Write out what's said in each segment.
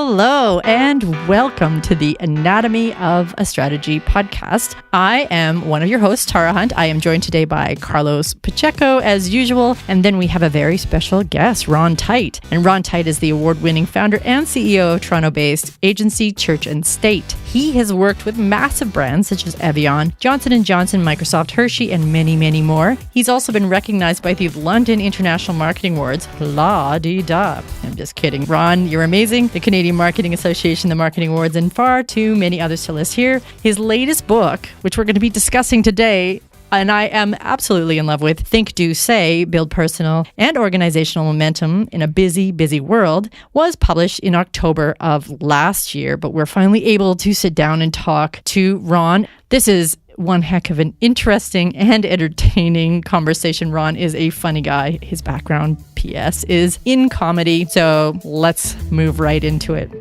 Hello, and welcome to the Anatomy of a Strategy podcast. I am one of your hosts, Tara Hunt. I am joined today by Carlos Pacheco, as usual, and then we have a very special guest, Ron Tite. And Ron Tite is the award-winning founder and CEO of Toronto-based agency Church and State. He has worked with massive brands such as Evian, Johnson & Johnson, Microsoft, Hershey, and many, many more. He's also been recognized by the London International Marketing Awards. La-dee-da. I'm just kidding. Ron, you're amazing. The Canadian Marketing Association, the Marketing Awards, and far too many others to list here. His latest book, which we're going to be discussing today, and I am absolutely in love with, Think, Do, Say, Build Personal and Organizational Momentum in a Busy, Busy World, was published in October of last year, but we're finally able to sit down and talk to Ron. This is one heck of an interesting and entertaining conversation. Ron is a funny guy. His background, P.S., is in comedy. So let's move right into it.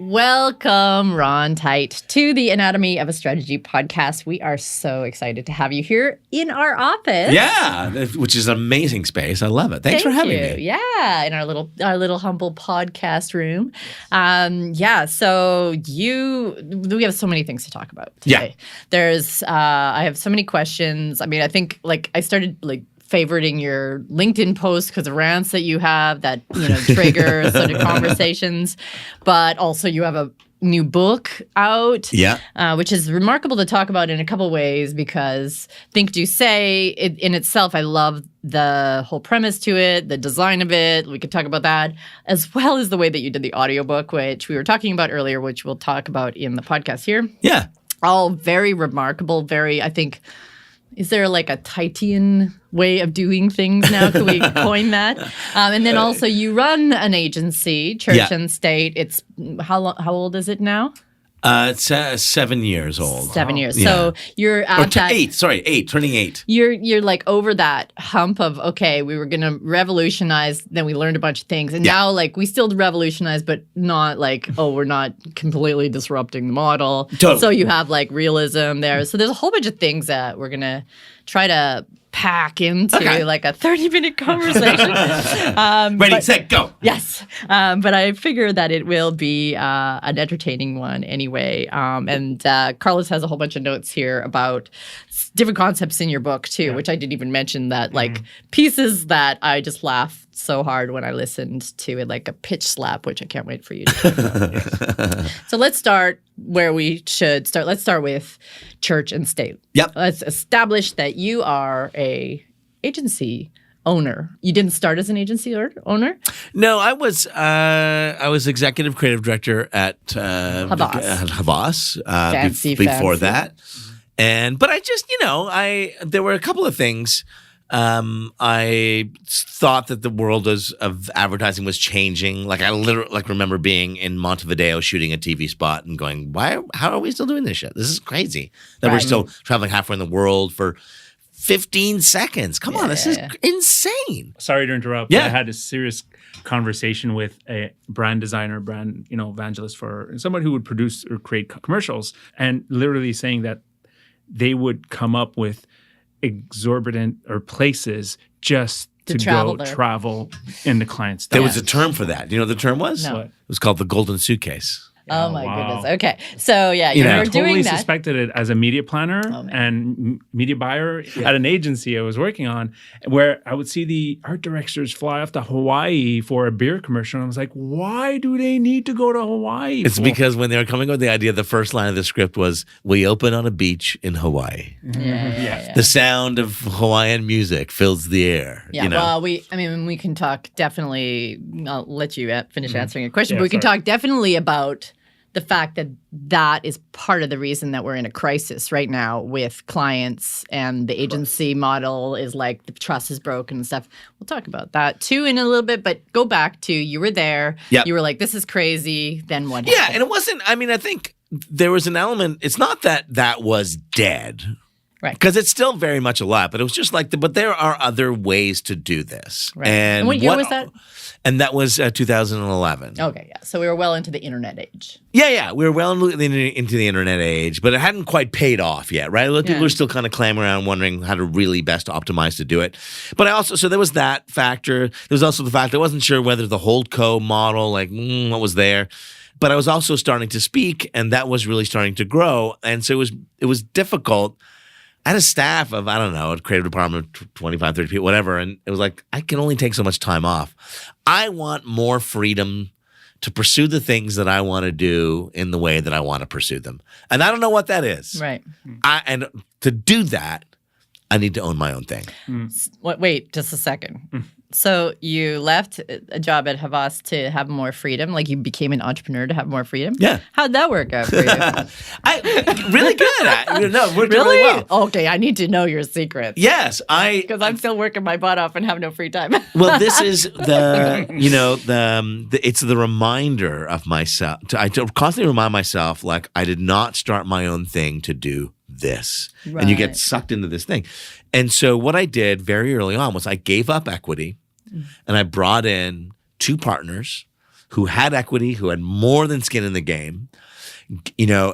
Welcome, Ron Tite, to the Anatomy of a Strategy podcast. We are so excited to have you here in our office. Yeah, which is an amazing space. I love it. Thanks for having me. Yeah, in our little humble podcast room. So we have so many things to talk about today. Yeah. I have so many questions. I mean, I think I started favoriting your LinkedIn posts because of rants that you have that, trigger sort of conversations. But also you have a new book out, which is remarkable to talk about in a couple ways because Think, Do, Say, in itself, I love the whole premise to it, the design of it. We could talk about that, as well as the way that you did the audiobook, which we were talking about earlier, which we'll talk about in the podcast here. Yeah. All very remarkable, I think, is there a Titian way of doing things now? Could we coin that? And then also you run an agency, Church and State. It's how old is it now? It's 7 years old. 7 years. Yeah. So you're at turning 8. You're over that hump of, okay, we were going to revolutionize, then we learned a bunch of things. And now we still revolutionize, but not we're not completely disrupting the model. Totally. So you have realism there. So there's a whole bunch of things that we're going to try to pack into a 30-minute conversation. Ready, set, go. Yes. But I figure that it will be an entertaining one anyway. And Carlos has a whole bunch of notes here about different concepts in your book too, which I didn't even mention that pieces that I just laughed so hard when I listened to it, like a pitch slap, which I can't wait for you to talk about. So let's start where we should start. Let's start with Church and State. Yep. Let's establish that you are a agency owner. You didn't start as an agency owner? No, I was executive creative director at Havas before that. But I just, there were a couple of things. I thought that the world of advertising was changing. I literally remember being in Montevideo shooting a TV spot and going, how are we still doing this shit? This is crazy that we're still traveling halfway in the world for 15 seconds. Come on, this is insane. Sorry to interrupt. Yeah. I had a serious conversation with a brand designer, evangelist for someone who would produce or create commercials, and literally saying that they would come up with exorbitant or places just to travel in the client's There was a term for that. Do you know what the term was? No. It was called the golden suitcase. Oh my goodness. Okay. So you were totally doing that. Suspected it as a media planner and media buyer at an agency I was working on, where I would see the art directors fly off to Hawaii for a beer commercial. And I was like, why do they need to go to Hawaii? It's because when they were coming up with the idea, the first line of the script was, "We open on a beach in Hawaii." Yeah. The sound of Hawaiian music fills the air. Yeah. Well, we can talk definitely. I'll let you finish answering your question, but we can talk definitely about the fact that that is part of the reason that we're in a crisis right now with clients, and the agency model is the trust is broken and stuff. We'll talk about that too in a little bit, but go back to you were there. Yep. You were like, this is crazy. Then what happened? Yeah, and it wasn't, I think there was an element, it's not that was dead. Right. Because it's still very much a lot, but it was just like, but there are other ways to do this. Right. And what year was that? And that was 2011. Okay, yeah. So we were well into the internet age. Yeah. We were well into the internet age, but it hadn't quite paid off yet, right? People were still kind of clamoring around wondering how to really best optimize to do it. But so there was that factor. There was also the fact I wasn't sure whether the holdco model, like what was there. But I was also starting to speak, and that was really starting to grow. And so it was difficult. I had a staff of, I don't know, a creative department of 25, 30 people, whatever. And it was like, I can only take so much time off. I want more freedom to pursue the things that I want to do in the way that I want to pursue them. And I don't know what that is. Right. And to do that, I need to own my own thing. Wait, just a second. So you left a job at Havas to have more freedom, like you became an entrepreneur to have more freedom? Yeah. How'd that work out for you? Really good. No, worked really well. Okay, I need to know your secrets. Yes, because I'm still working my butt off and have no free time. Well, this is it's the reminder of myself. I constantly remind myself, like, I did not start my own thing to do this. Right. And you get sucked into this thing. And so what I did very early on was I gave up equity and I brought in 2 partners who had equity, who had more than skin in the game,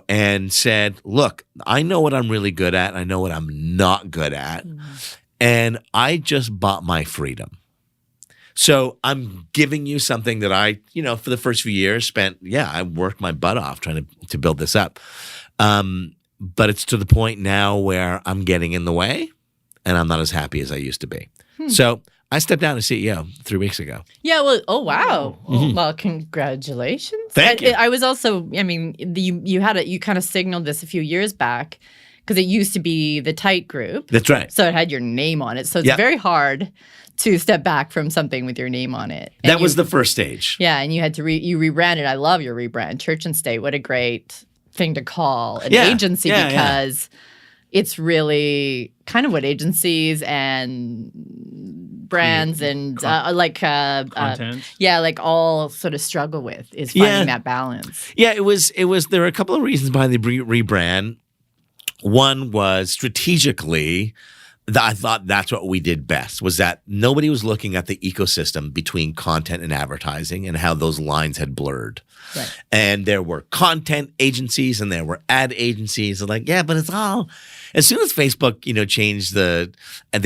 and said, look, I know what I'm really good at. I know what I'm not good at. And I just bought my freedom. So I'm giving you something that I, for the first few years I worked my butt off trying to build this up. But it's to the point now where I'm getting in the way and I'm not as happy as I used to be. So I stepped down as CEO 3 weeks ago. Yeah, well, oh, wow. Well, congratulations. Thank you. I was also, you kind of signaled this a few years back because it used to be the Tite group. That's right. So it had your name on it. So it's very hard to step back from something with your name on it. That was the first stage. Yeah, and you had to you rebranded. I love your rebrand. Church and State. What a great thing to call an agency because it's really kind of what agencies and brands and content. Like all sort of struggle with is finding that balance. Yeah, it was there were a couple of reasons behind the rebrand. One was strategically, I thought that's what we did best, was that nobody was looking at the ecosystem between content and advertising and how those lines had blurred. Right. And there were content agencies and there were ad agencies. And like, but it's all, as soon as Facebook, changed the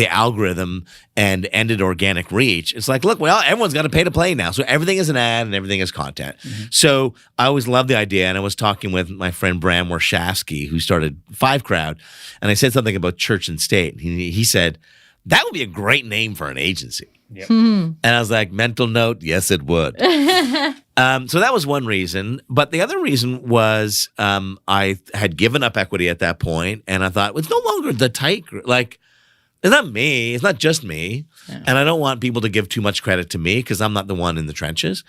algorithm and ended organic reach, it's like, look, well, everyone's got to pay to play now. So everything is an ad and everything is content. So I always loved the idea. And I was talking with my friend Bram Warshawski, who started 5 Crowd. And I said something about Church and State. He said, that would be a great name for an agency. Yep. And I was like, mental note, yes, it would. So that was one reason. But the other reason was I had given up equity at that point, and I thought, well, it's no longer the Tite group. Like, it's not me. It's not just me. Yeah. And I don't want people to give too much credit to me because I'm not the one in the trenches.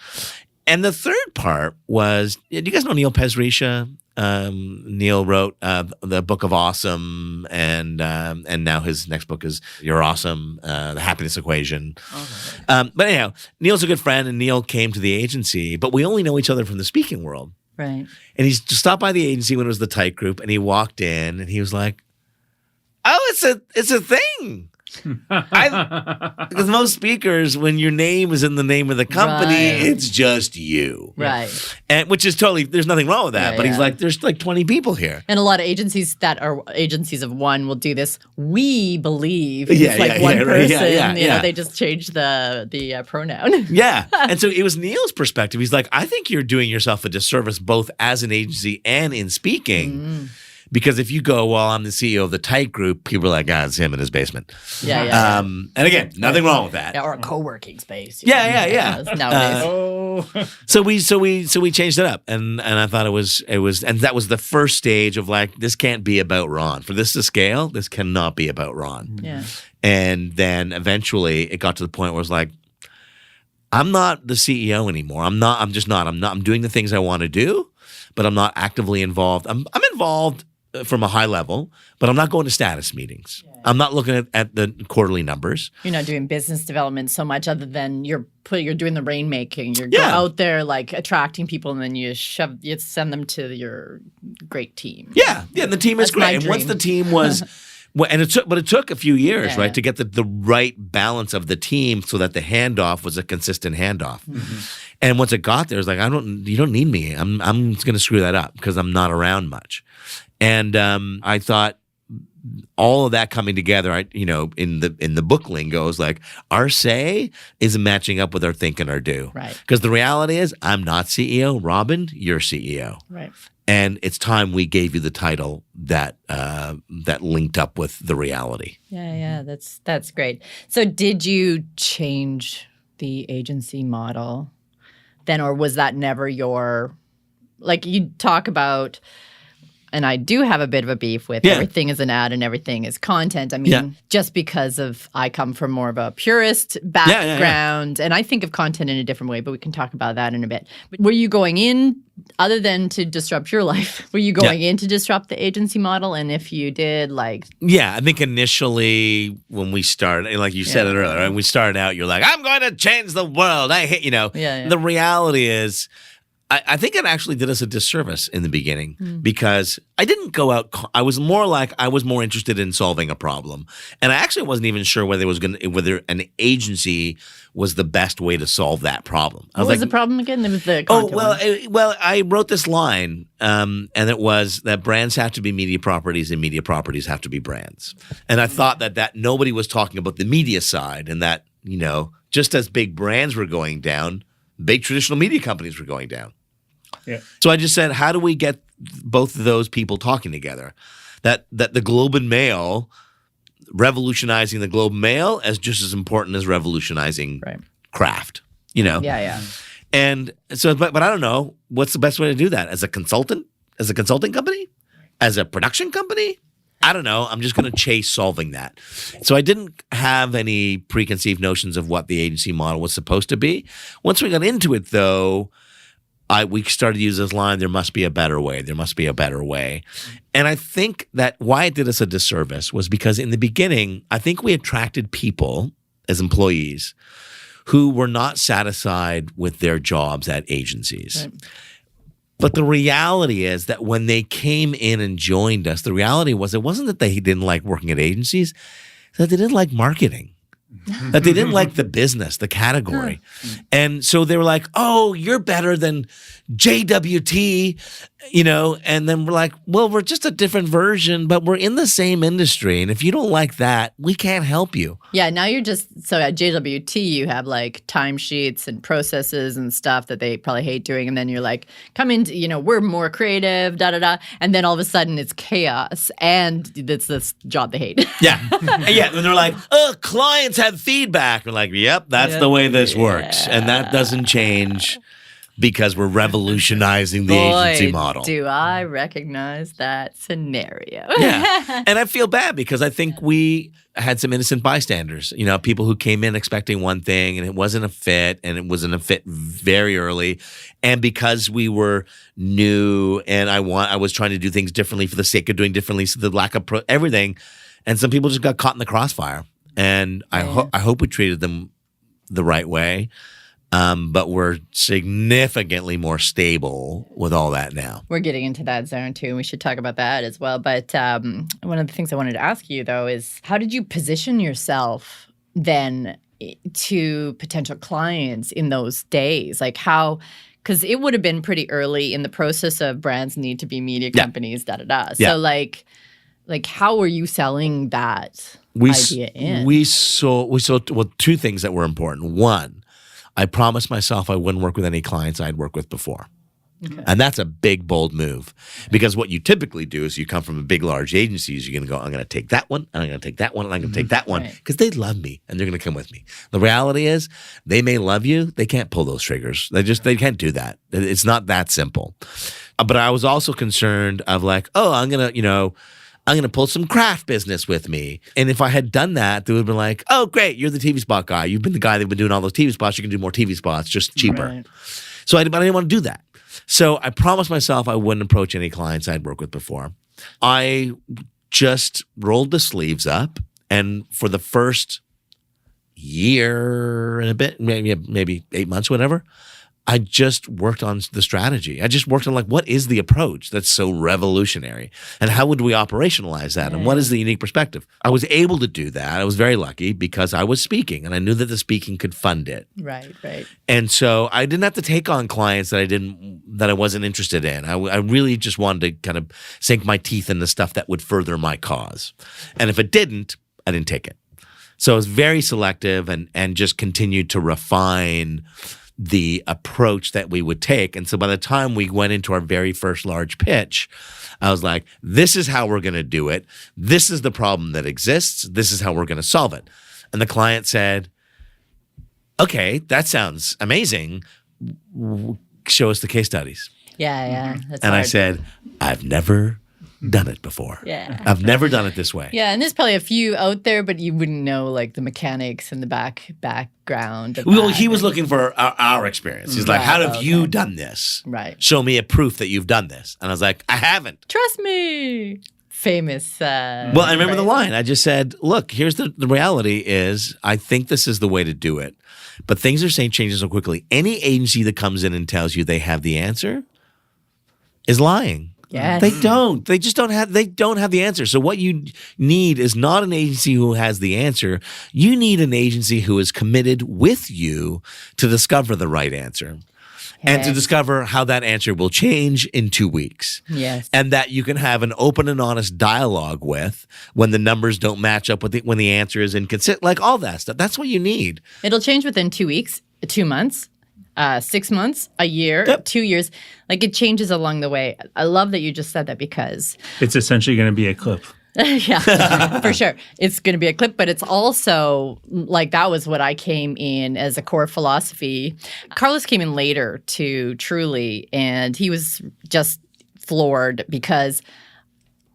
And the third part was, do you guys know Neil Pesrisha? Neil wrote the Book of Awesome, and now his next book is You're Awesome, The Happiness Equation. Okay. But anyhow, Neil's a good friend, and Neil came to the agency, but we only know each other from the speaking world. Right. And he stopped by the agency when it was the Tite group, and he walked in, and he was like, "Oh, it's a thing." Because most speakers, when your name is in the name of the company, it's just you. Right. And which is totally, there's nothing wrong with that. But he's like, there's like 20 people here. And a lot of agencies that are agencies of one will do this. We believe it's one person. They just change the pronoun. Yeah. And so it was Neil's perspective. He's like, I think you're doing yourself a disservice both as an agency and in speaking. Because if you go, well, I'm the CEO of the Tite group, people are like, it's him in his basement. Yeah. And again, nothing wrong with that. Yeah, or a co-working space. Yeah. Nowadays. So we changed it up, and I thought it was, and that was the first stage of like, this can't be about Ron. For this to scale, this cannot be about Ron. Yeah. And then eventually, it got to the point where it was like, I'm not the CEO anymore. I'm just not. I'm doing the things I want to do, but I'm not actively involved. I'm involved from a high level, but I'm not going to status meetings. Yeah. I'm not looking at the quarterly numbers. You're not doing business development so much other than you're doing the rainmaking. You're out there like attracting people, and then you send them to your great team. Yeah. The team is great. And once the team was Well, and it took a few years, right, to get the right balance of the team so that the handoff was a consistent handoff. Mm-hmm. And once it got there, it's like, you don't need me. I'm going to screw that up because I'm not around much. And I thought all of that coming together, in the book lingo, is like our say isn't matching up with our think and our do. Right. Because the reality is, I'm not CEO. Robin, you're CEO. Right. And it's time we gave you the title that linked up with the reality. Yeah, that's great. So did you change the agency model then, or was that never your, like you talk about, and I do have a bit of a beef with everything is an ad and everything is content. I mean, just because I come from more of a purist background, and I think of content in a different way, but we can talk about that in a bit. But were you going in, other than to disrupt your life, were you going in to disrupt the agency model? And if you did, like... Yeah, I think initially when we started, like you said it earlier, when we started out, you're like, I'm going to change the world. I hate, The reality is... I think it actually did us a disservice in the beginning because I didn't go out. I was more interested in solving a problem, and I actually wasn't even sure whether an agency was the best way to solve that problem. What was the problem again? It was the content well, I wrote this line, and it was that brands have to be media properties and media properties have to be brands. And I thought that nobody was talking about the media side, and that just as big brands were going down, big traditional media companies were going down. Yeah. So I just said, how do we get both of those people talking together? That the Globe and Mail, revolutionizing the Globe and Mail is just as important as revolutionizing craft, Yeah. And so, but I don't know, what's the best way to do that? As a consulting company? As a production company? I don't know. I'm just going to chase solving that. So I didn't have any preconceived notions of what the agency model was supposed to be. Once we got into it, though, we started to use this line, there must be a better way. There must be a better way. And I think that why it did us a disservice was because in the beginning, I think we attracted people as employees who were not satisfied with their jobs at agencies. Right. But the reality is that when they came in and joined us, the reality was it wasn't that they didn't like working at agencies, it's that they didn't like marketing. That they didn't like the business, the category. And so they were like, oh, you're better than JWT, and then we're like, well, we're just a different version, but we're in the same industry. And if you don't like that, we can't help you. Yeah, now so at JWT, you have like timesheets and processes and stuff that they probably hate doing. And then you're like, come in, we're more creative, da-da-da. And then all of a sudden it's chaos and it's this job they hate. Yeah. And they're like, oh, clients have feedback. We're like, yep, that's the way this works. And that doesn't change. Because we're revolutionizing the agency model. Do I recognize that scenario? Yeah. And I feel bad because I think we had some innocent bystanders, people who came in expecting one thing and it wasn't a fit, and it wasn't a fit very early. And because we were new and I was trying to do things differently for the sake of doing differently, so the lack of everything. And some people just got caught in the crossfire. And I hope we treated them the right way. But we're significantly more stable with all that now. We're getting into that zone too, and we should talk about that as well. But one of the things I wanted to ask you, though, is how did you position yourself then to potential clients in those days? Like how – because it would have been pretty early in the process of brands need to be media companies, da-da-da. So like how were you selling that idea in? We sold two things that were important. One, I promised myself I wouldn't work with any clients I'd worked with before. Okay. And that's a big, bold move. Because what you typically do is you come from a big, large agencies, you're going to go, I'm going to take that one, and I'm going to take that one, and I'm going to take that one. Because they love me, and they're going to come with me. The reality is, they may love you, they can't pull those triggers. They can't do that. It's not that simple. But I was also concerned of like, oh, I'm going to pull some craft business with me. And if I had done that, they would have been like, oh, great, you're the TV spot guy. You've been the guy that's been doing all those TV spots. You can do more TV spots, just cheaper. Right. But I didn't want to do that. So I promised myself I wouldn't approach any clients I'd worked with before. I just rolled the sleeves up. And for the first year and a bit, maybe 8 months, whatever, I just worked on the strategy. I just worked on what is the approach that's so revolutionary, and how would we operationalize that, and what is the unique perspective? I was able to do that. I was very lucky because I was speaking, and I knew that the speaking could fund it. Right. And so I didn't have to take on clients that I wasn't interested in. I really just wanted to kind of sink my teeth in the stuff that would further my cause. And if it didn't, I didn't take it. So I was very selective and just continued to refine the approach that we would take. And so by the time we went into our very first large pitch, I was like, this is how we're going to do it. This is the problem that exists. This is how we're going to solve it. And the client said, okay, that sounds amazing. Show us the case studies. Yeah. That's hard. I said, I've never done it before. Yeah. I've never done it this way. Yeah, and there's probably a few out there, but you wouldn't know the mechanics and the background. Well, he was looking for our experience. He's like, how have you done this? Right. Show me a proof that you've done this. And I was like, I haven't. Trust me. Famous. Well, I remember the line. I just said, look, here's the reality is I think this is the way to do it. But things are changing so quickly. Any agency that comes in and tells you they have the answer is lying. Yes. They don't. They just don't have the answer. So what you need is not an agency who has the answer. You need an agency who is committed with you to discover the right answer. And to discover how that answer will change in 2 weeks. Yes. And that you can have an open and honest dialogue with when the numbers don't match up with when the answer is inconsistent, all that stuff. That's what you need. It'll change within 2 weeks, 2 months. 6 months, a year, 2 years. It changes along the way. I love that you just said that because it's essentially going to be a clip. Yeah, for sure. It's going to be a clip, but it's also that was what I came in as a core philosophy. Carlos came in later to Truly, and he was just floored because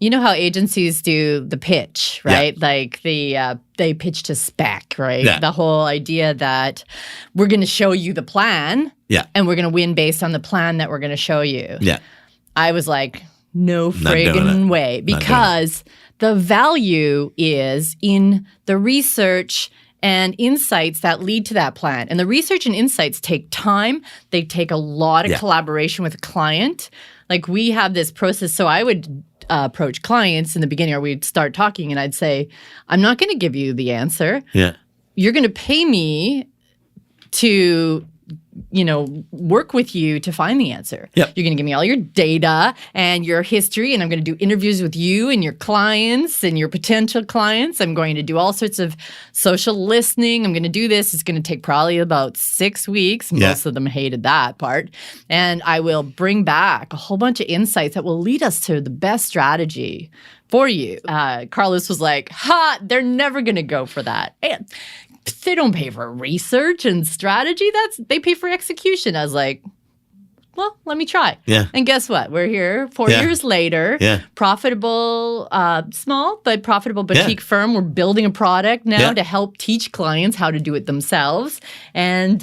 you know how agencies do the pitch, right? Yeah. They pitch to spec, right? Yeah. The whole idea that we're going to show you the plan, and we're going to win based on the plan that we're going to show you. Yeah, I was like, no friggin' way, because the value is in the research and insights that lead to that plan. And the research and insights take time. They take a lot of collaboration with a client. We have this process. So I would approach clients in the beginning, or we'd start talking, and I'd say, I'm not going to give you the answer. Yeah. You're going to pay me to work with you to find the answer. Yep. You're going to give me all your data and your history, and I'm going to do interviews with you and your clients and your potential clients. I'm going to do all sorts of social listening. I'm going to do this. It's going to take probably about 6 weeks. Most of them hated that part. And I will bring back a whole bunch of insights that will lead us to the best strategy for you. Carlos was like, they're never going to go for that. And they don't pay for research and strategy. They pay for execution. I was like, well, let me try. Yeah. And guess what? We're here 4 years later. Yeah. Profitable, small but profitable boutique firm. We're building a product now to help teach clients how to do it themselves. And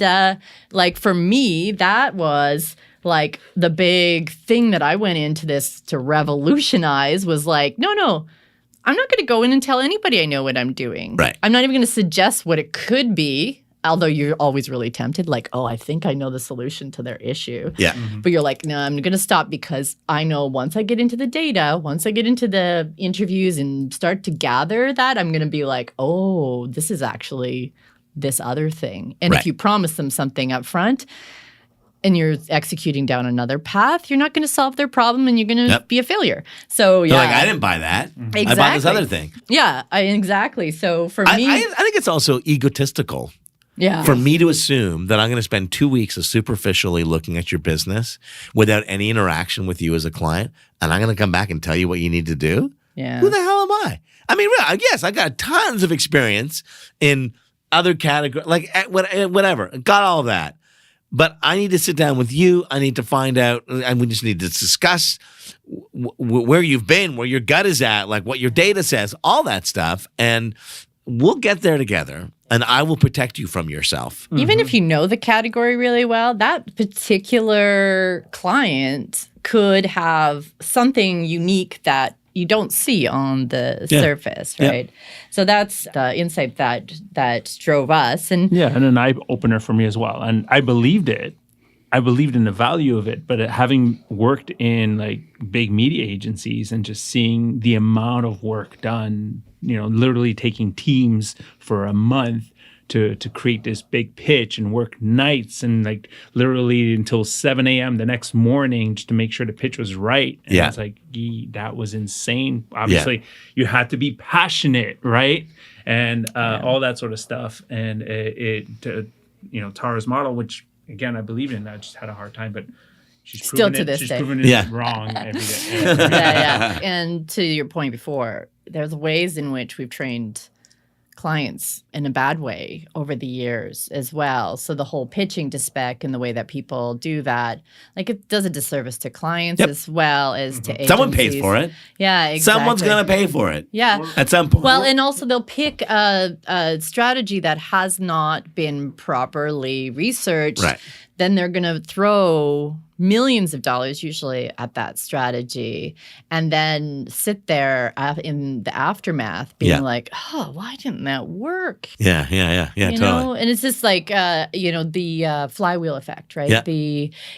for me, that was the big thing that I went into this to revolutionize was no. I'm not going to go in and tell anybody I know what I'm doing. Right. I'm not even going to suggest what it could be, although you're always really tempted, I think I know the solution to their issue. Yeah. Mm-hmm. But you're like, no, I'm going to stop because I know once I get into the data, once I get into the interviews and start to gather that, I'm going to be like, oh, this is actually this other thing. And if you promise them something up front, and you're executing down another path, you're not going to solve their problem and you're going to be a failure. So, yeah. I didn't buy that. Exactly. I bought this other thing. Yeah, exactly. So, for me... I think it's also egotistical for me to assume that I'm going to spend 2 weeks of superficially looking at your business without any interaction with you as a client, and I'm going to come back and tell you what you need to do? Yeah. Who the hell am I? I mean, yes, I got tons of experience in other categories, whatever. Got all of that. But I need to sit down with you. I need to find out, and we just need to discuss where you've been, where your gut is at, what your data says, all that stuff. And we'll get there together, and I will protect you from yourself. Even if you know the category really well, that particular client could have something unique that you don't see on the surface, right? Yeah. So that's the insight that drove us. And and an eye-opener for me as well. And I believed it I believed in the value of it, but having worked in like big media agencies and just seeing the amount of work done, literally taking teams for a month to create this big pitch and work nights and like literally until 7 a.m. the next morning just to make sure the pitch was right. And I was like, that was insane. Obviously, you had to be passionate, right? And all that sort of stuff. And Tara's model, which again, I believe in, I just had a hard time, but she's still proven to this day. She's proven it wrong every day. Yeah. And to your point before, there's ways in which we've trained clients in a bad way over the years as well. So the whole pitching to spec and the way that people do that, like it does a disservice to clients as well as to agencies. Someone pays for it. Yeah, exactly. Someone's going to pay for it. Yeah. At some point. Well, and also they'll pick a strategy that has not been properly researched. Right. Then they're going to throw millions of dollars usually at that strategy and then sit there in the aftermath being like, oh, why didn't that work? Yeah, totally. And it's just like, the flywheel effect, right? Yeah.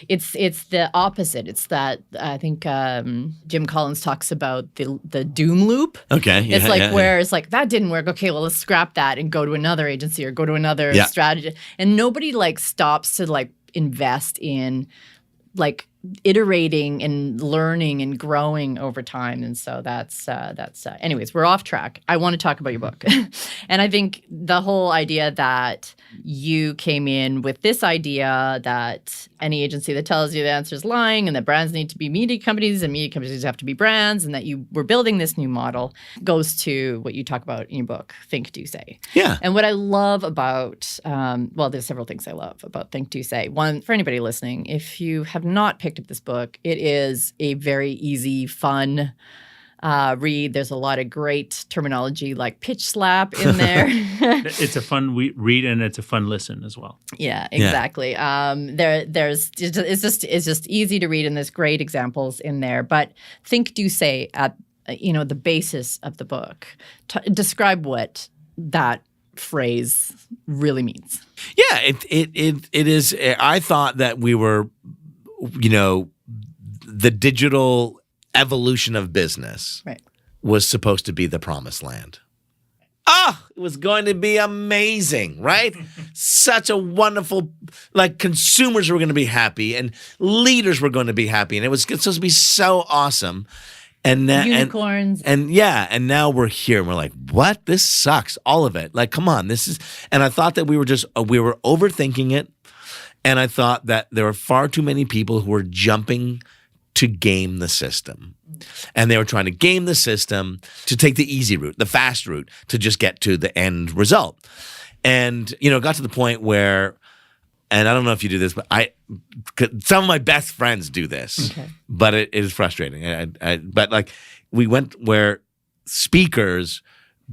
It's the opposite. It's that, I think Jim Collins talks about the doom loop. Okay. Yeah, it's like where it's like, that didn't work. Okay, well, let's scrap that and go to another agency or go to another strategy. And nobody like stops to like invest in like iterating and learning and growing over time. And so that's anyways, we're off track. I want to talk about your book. And I think the whole idea that you came in with this idea that any agency that tells you the answer is lying and that brands need to be media companies and media companies have to be brands and that you were building this new model goes to what you talk about in your book, Think, Do, Say. Yeah. And what I love about, there's several things I love about Think, Do, Say. One, for anybody listening, if you have not picked up this book, it is a very easy, fun read. There's a lot of great terminology like pitch slap in there. It's a fun read and it's a fun listen as well. Yeah, exactly. It's just easy to read and there's great examples in there. But Think, Do, Say at the basis of the book. Describe what that phrase really means. Yeah, it is. I thought that we were, the digital evolution of business was supposed to be the promised land. It was going to be amazing, right? Such a wonderful, like consumers were going to be happy and leaders were going to be happy. And it was supposed to be so awesome. And unicorns. And now we're here and we're like, what? This sucks. All of it. Like, come on. And I thought that we were overthinking it. And I thought that there were far too many people who were jumping to game the system. And they were trying to game the system to take the easy route, the fast route, to just get to the end result. And, it got to the point where, and I don't know if you do this, but some of my best friends do this, but it is frustrating. But like we went where speakers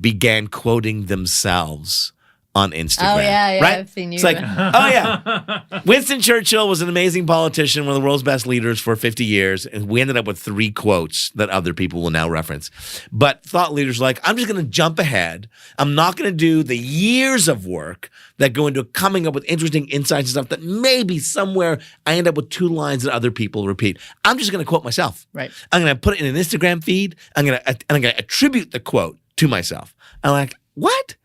began quoting themselves on Instagram. Oh, yeah, right? I've seen you. It's like, oh, yeah. Winston Churchill was an amazing politician, one of the world's best leaders for 50 years, and we ended up with 3 quotes that other people will now reference. But thought leaders were like, I'm just going to jump ahead. I'm not going to do the years of work that go into coming up with interesting insights and stuff that maybe somewhere I end up with 2 lines that other people repeat. I'm just going to quote myself. Right. I'm going to put it in an Instagram feed. I'm going to attribute the quote to myself. I'm like, what?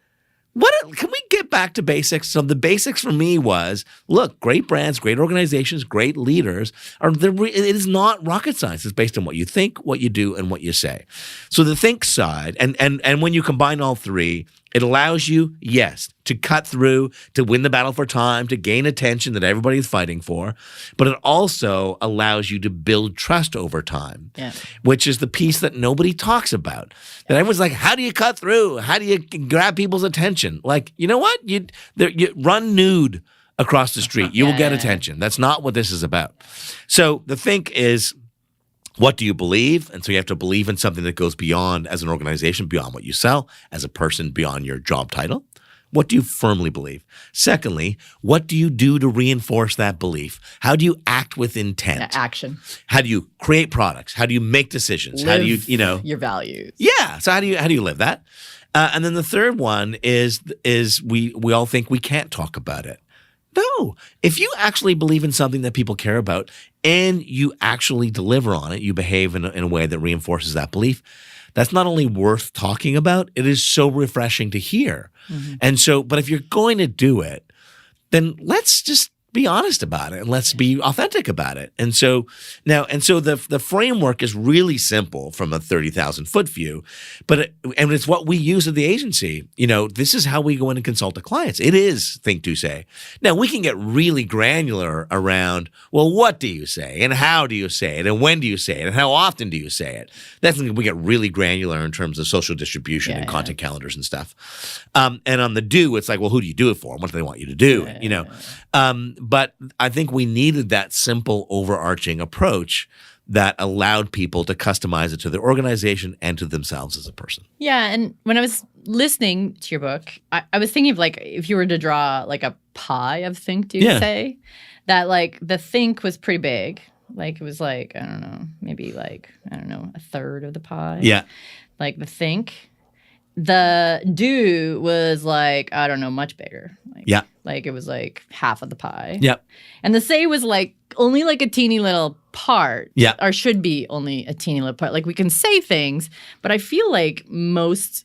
Can we get back to basics? So the basics for me was, look, great brands, great organizations, great leaders it is not rocket science. It's based on what you think, what you do, and what you say. So the think side, and when you combine all 3, it allows you, yes, to cut through, to win the battle for time, to gain attention that everybody is fighting for, but it also allows you to build trust over time, which is the piece that nobody talks about. That everyone's like, how do you cut through? How do you grab people's attention? Like, you know what? You run nude across the street. You will get attention. That's not what this is about. So the think is, what do you believe? And so you have to believe in something that goes beyond, as an organization, beyond what you sell, as a person, beyond your job title. What do you firmly believe? Secondly, what do you do to reinforce that belief? How do you act with intent? Action. How do you create products? How do you make decisions? Live how do you your values? Yeah. So how do you live that? And then the third one is we all think we can't talk about it. No. If you actually believe in something that people care about and you actually deliver on it, you behave in a way that reinforces that belief, that's not only worth talking about, it is so refreshing to hear. Mm-hmm. And so, but if you're going to do it, then let's just be honest about it and let's be authentic about it. And so the framework is really simple from a 30,000 foot view, and it's what we use at the agency. This is how we go in and consult the clients. It is think, do, say. Now we can get really granular around, well, what do you say and how do you say it and when do you say it and how often do you say it? That's when we get really granular in terms of social distribution and content calendars and stuff. And on the do, it's like, well, who do you do it for? What do they want you to do? But I think we needed that simple overarching approach that allowed people to customize it to their organization and to themselves as a person. Yeah. And when I was listening to your book, I was thinking of like if you were to draw like a pie of think, do, say, that like the think was pretty big. Like it was like, I don't know, maybe like, I don't know, a third of the pie. Yeah. Like the think. The do was like, I don't know, much bigger. Like it was like half of the pie. Yep. And the say was like only like a teeny little part. Yeah. Or should be only a teeny little part. Like we can say things, but I feel like most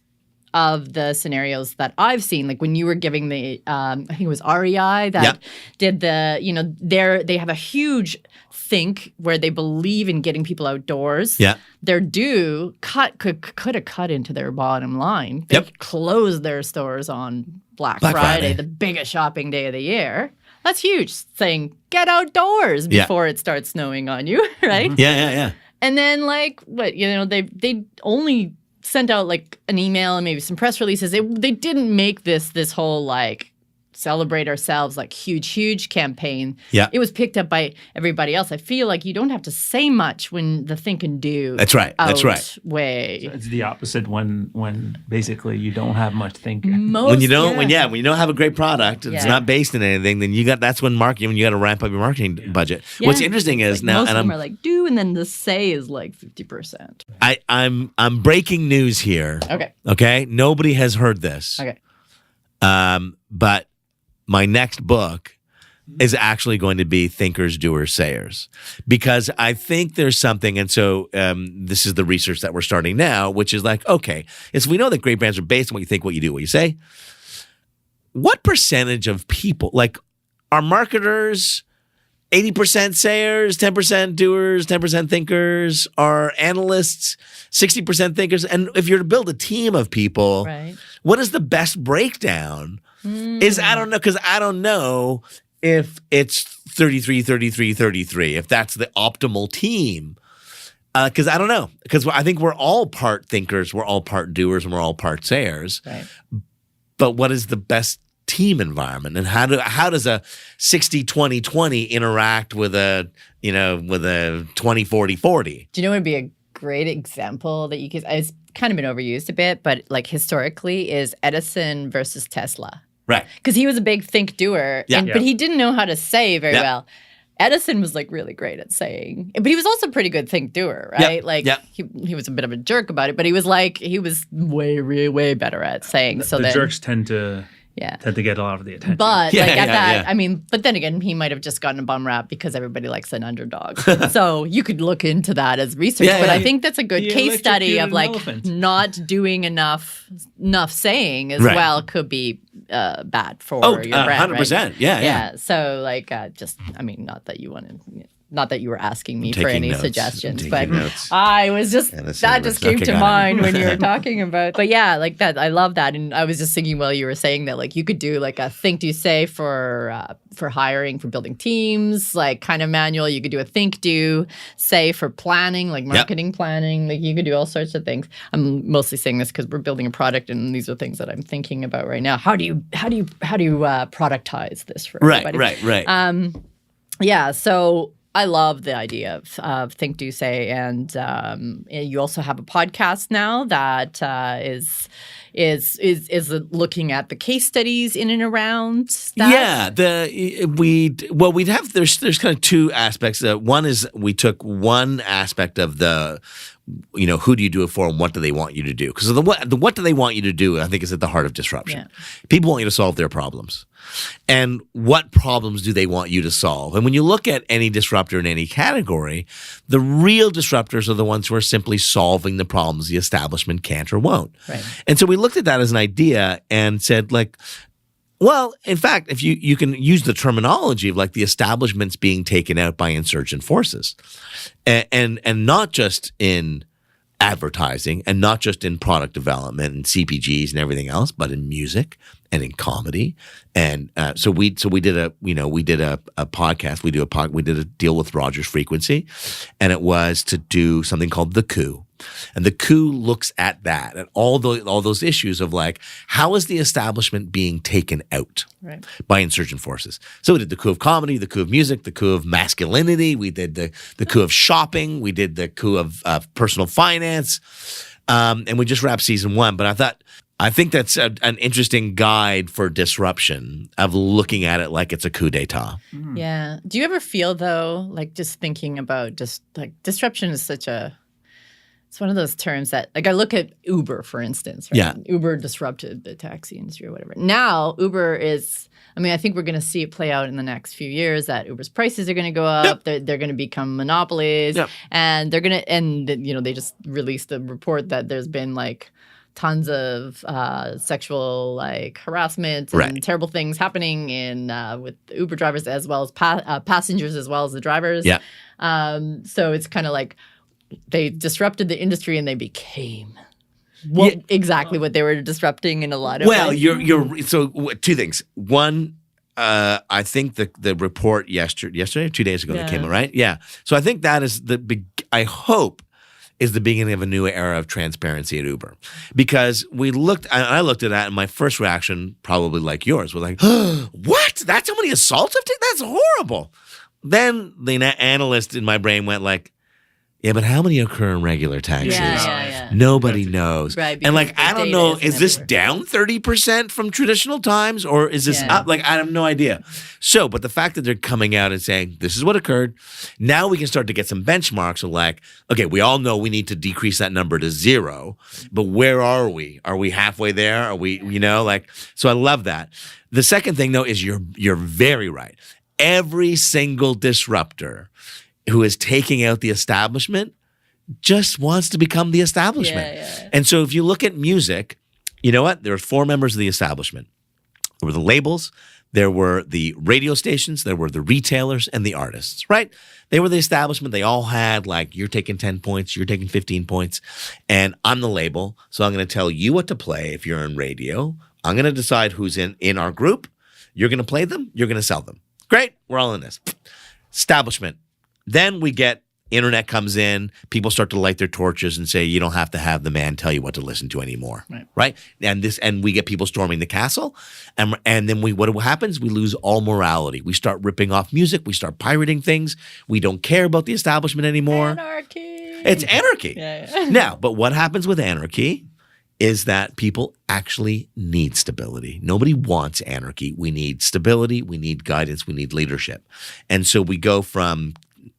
of the scenarios that I've seen, like when you were giving the, I think it was REI that did the, they have a huge think where they believe in getting people outdoors. Yeah. Their do could have cut into their bottom line. They closed their stores on Black Friday, the biggest shopping day of the year. That's huge. Saying get outdoors before it starts snowing on you, right? Mm-hmm. Yeah. And then like what they only sent out like an email and maybe some press releases. They didn't make this whole like celebrate ourselves like huge campaign. Yeah. It was picked up by everybody else. I feel like you don't have to say much when the think and do. That's right. Way. So it's the opposite when basically you don't have much thinking. When you don't have a great product, it's not based in anything, then that's when you got to ramp up your marketing budget. Yeah. What's interesting is like now, most of them are like do, and then the say is like 50%. I'm breaking news here. Okay. Nobody has heard this. Okay. But my next book is actually going to be Thinkers, Doers, Sayers, because I think there's something, and so this is the research that we're starting now, which is like, okay, we know that great brands are based on what you think, what you do, what you say. What percentage of people, like, are marketers 80% sayers, 10% doers, 10% thinkers? Are analysts 60% thinkers? And if you're to build a team of people, what is the best breakdown? I don't know, because I don't know if it's 33, 33, 33, if that's the optimal team. Because I don't know. Because I think we're all part thinkers, we're all part doers, and we're all part sayers. Right. But what is the best team environment, and how does a 60-20-20 interact with a 20-40-40? Do you know what would be a great example that you could? It's kind of been overused a bit, but like historically, is Edison versus Tesla. Right. Because he was a big think doer, but he didn't know how to say very well. Edison was like really great at saying, but he was also a pretty good think doer, right? He was a bit of a jerk about it, but he was way better at saying. The jerks tend to get a lot of the attention. But I mean, but then again, he might have just gotten a bum rap because everybody likes an underdog. So you could look into that as research. I think that's a good case study of like not doing enough saying as well could be bad for your brand. 100%. Right? Yeah. So like, not that you were asking me for any suggestions, but I was that just came to mind when you were talking about. But yeah, like that, I love that, and I was just thinking while you were saying that, like you could do like a think, do, say for hiring, for building teams, like kind of manual. You could do a think, do, say for planning, like marketing planning. Like you could do all sorts of things. I'm mostly saying this because we're building a product, and these are things that I'm thinking about right now. How do you productize this for everybody? Right. Yeah. So I love the idea of think, do, say, and you also have a podcast now that is looking at the case studies in and around that. Yeah, we'd have there's kind of two aspects. One is we took one aspect of who do you do it for and what do they want you to do? Because the what do they want you to do, I think, is at the heart of disruption. Yeah. People want you to solve their problems. And what problems do they want you to solve? And when you look at any disruptor in any category, the real disruptors are the ones who are simply solving the problems the establishment can't or won't. Right. And so we looked at that as an idea and said, well, in fact, if you can use the terminology of the establishment's being taken out by insurgent forces, and not just in advertising and not just in product development and CPGs and everything else, but in music and in comedy. And so we did a podcast. We did a deal with Rogers Frequency, and it was to do something called The Coup. And The Coup looks at that, at all those issues of how is the establishment being taken out by insurgent forces? So we did the coup of comedy, the coup of music, the coup of masculinity. We did the coup of shopping. We did the coup of personal finance. And we just wrapped season 1. But I think that's an interesting guide for disruption of looking at it like it's a coup d'etat. Mm. Yeah. Do you ever feel, though, just thinking about disruption is it's one of those terms that, I look at Uber, for instance, right? Yeah. Uber disrupted the taxi industry or whatever. Now, Uber is, I think we're going to see it play out in the next few years that Uber's prices are going to go up. Yep. They're going to become monopolies. Yep. And they're going to, and, they just released a report that there's been, tons of sexual harassment and terrible things happening with Uber drivers as well as passengers as well as the drivers. Yeah. So it's kind of they disrupted the industry and they became exactly what they were disrupting in a lot of ways. Well, you're so 2 things. One, I think the report yesterday or 2 days ago that came out, right? Yeah. So I think that is I hope is the beginning of a new era of transparency at Uber. Because I looked at that and my first reaction, probably like yours, was what? That's how many assaults have taken? That's horrible. Then the analyst in my brain went yeah, but how many occur in regular taxis? Yeah. Nobody knows. Right. And I don't know, is this down 30% from traditional times or is this up? I have no idea. So, but the fact that they're coming out and saying, this is what occurred, now we can start to get some benchmarks of okay, we all know we need to decrease that number to 0, but where are we? Are we halfway there? Are we, so I love that. The second thing though is you're very right. Every single disruptor who is taking out the establishment just wants to become the establishment. Yeah. And so if you look at music, you know what? There are 4 members of the establishment. There were the labels, there were the radio stations, there were the retailers, and the artists, right? They were the establishment. They all had you're taking 10 points, you're taking 15 points, and I'm the label, so I'm going to tell you what to play if you're in radio. I'm going to decide who's in our group. You're going to play them, you're going to sell them. Great, we're all in this. Establishment. Then we get internet comes in, people start to light their torches and say, you don't have to have the man tell you what to listen to anymore. Right? And we get people storming the castle. And then what happens? We lose all morality. We start ripping off music. We start pirating things. We don't care about the establishment anymore. Anarchy. It's anarchy. Yeah. Now, but what happens with anarchy is that people actually need stability. Nobody wants anarchy. We need stability. We need guidance. We need leadership. And so we go from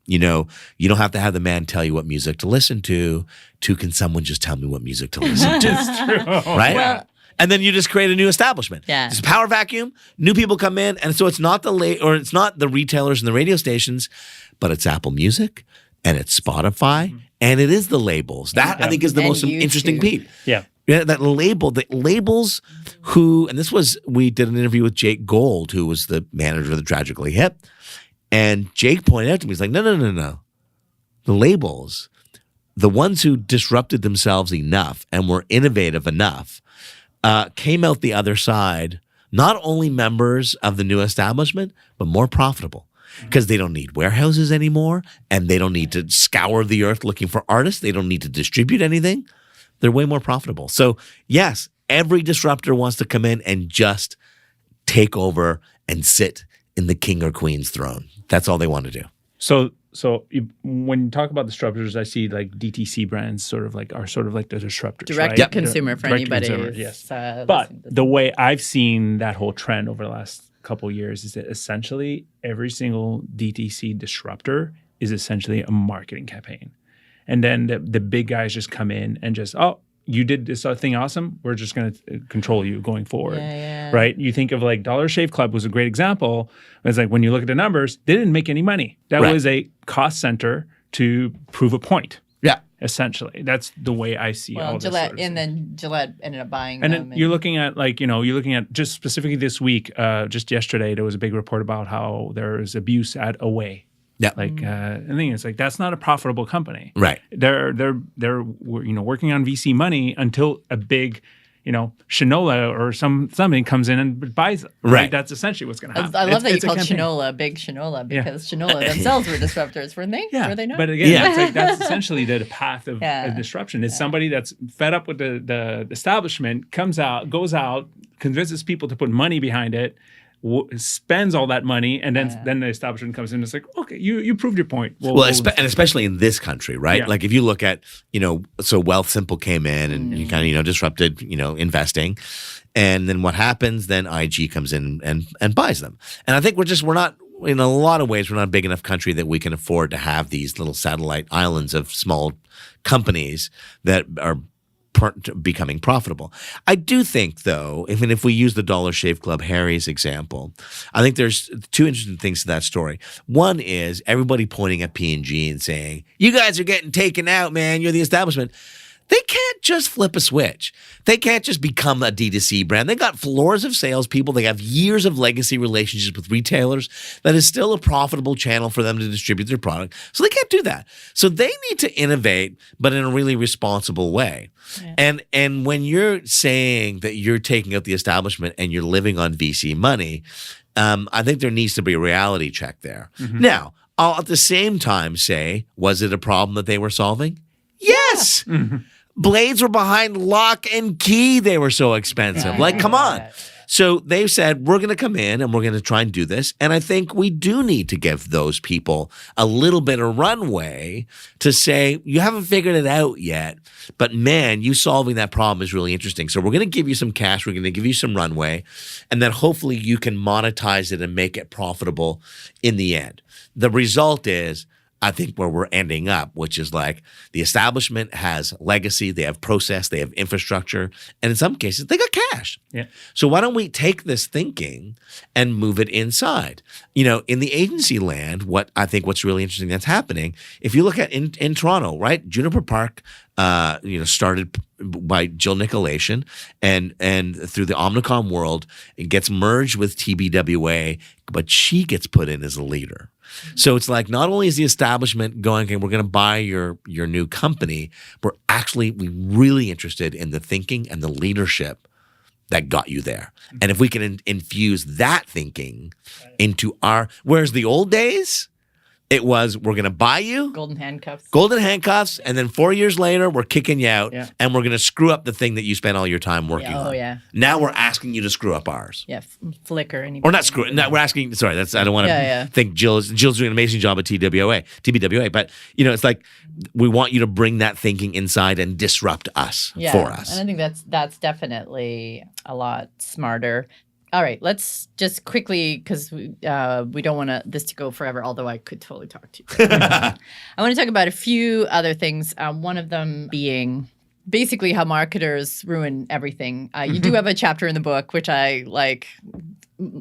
you don't have to have the man tell you what music to listen to can someone just tell me what music to listen to? It's true. Right? Well, and then you just create a new establishment. Yeah. It's a power vacuum. New people come in. And so it's not it's not the retailers and the radio stations, but it's Apple Music and it's Spotify and it is the labels. That I think is the most interesting piece. Yeah. Yeah, the labels we did an interview with Jake Gold, who was the manager of the Tragically Hip. And Jake pointed out to me, he's like, no. The labels, the ones who disrupted themselves enough and were innovative enough, came out the other side, not only members of the new establishment, but more profitable. Because they don't need warehouses anymore, and they don't need to scour the earth looking for artists. They don't need to distribute anything. They're way more profitable. So, yes, every disruptor wants to come in and just take over and sit in the king or queen's throne. That's all they want to do. So when you talk about disruptors, I see DTC brands are sort of like the disruptors. Direct to consumer for anybody. Yes. But the way I've seen that whole trend over the last couple of years is that essentially every single DTC disruptor is essentially a marketing campaign. and then the big guys just come in and just, oh, you did this thing awesome. We're just going to control you going forward, right? You think of like Dollar Shave Club was a great example. It's like when you look at the numbers, they didn't make any money. That was a cost center to prove a point. Yeah. Essentially, that's the way I see all Gillette, this. And then Gillette ended up buying and them. Then you're looking at just specifically this week, just yesterday, there was a big report about how there is abuse at Away. Yeah. Like, I think it's like, that's not a profitable company. Right. They're working on VC money until a big, Shinola or something comes in and buys it. Right. That's essentially what's going to happen. I love that you called Shinola Big Shinola because Shinola themselves were disruptors, weren't they? Yeah. Were they not? But again, that's essentially the path of disruption. It's somebody that's fed up with the establishment, goes out, convinces people to put money behind it, spends all that money, and then the establishment comes in and it's like, okay, you proved your point. And especially in this country, right? Yeah. Like if you look at, so Wealthsimple came in and you kind of, disrupted, investing. And then what happens? Then IG comes in and buys them. And I think we're not, in a lot of ways, we're not a big enough country that we can afford to have these little satellite islands of small companies that are becoming profitable. I do think, though, even if we use the Dollar Shave Club Harry's example, I think there's two interesting things to that story. One is everybody pointing at P&G and saying, you guys are getting taken out, man. You're the establishment. They can't just flip a switch. They can't just become a D2C brand. They got floors of salespeople. They have years of legacy relationships with retailers. That is still a profitable channel for them to distribute their product. So they can't do that. So they need to innovate, but in a really responsible way. Yeah. And when you're saying that you're taking out the establishment and you're living on VC money, I think there needs to be a reality check there. Mm-hmm. Now, I'll at the same time say, was it a problem that they were solving? Yes. Yeah. Mm-hmm. Blades were behind lock and key. They were so expensive. Like, come on. So they've said, we're going to come in and we're going to try and do this. And I think we do need to give those people a little bit of runway to say, you haven't figured it out yet, but man, you solving that problem is really interesting. So we're going to give you some cash. We're going to give you some runway. And then hopefully you can monetize it and make it profitable in the end. The result is, I think, where we're ending up, which is like the establishment has legacy, they have process, they have infrastructure, and in some cases, they got cash. Yeah. So why don't we take this thinking and move it inside? In the agency land, what's really interesting that's happening, if you look at in Toronto, right? Juniper Park, started by Jill Nicolation and through the Omnicom world, it gets merged with TBWA, but she gets put in as a leader. So it's like not only is the establishment going, okay, we're going to buy your new company, we're really interested in the thinking and the leadership that got you there. And if we can infuse that thinking into whereas the old days, it was, we're going to buy you. Golden handcuffs. And then 4 years later, we're kicking you out. Yeah. And we're going to screw up the thing that you spent all your time working on. Yeah. Now we're asking you to screw up ours. Yeah. Flicker. Or not screw it. No, we're asking, sorry, I don't want to think Jill's doing an amazing job at TBWA. But, it's like, we want you to bring that thinking inside and disrupt us for us. And I think that's definitely a lot smarter. All right, let's just quickly, because we don't want this to go forever, although I could totally talk to you. I want to talk about a few other things, one of them being basically how marketers ruin everything. You do have a chapter in the book, which I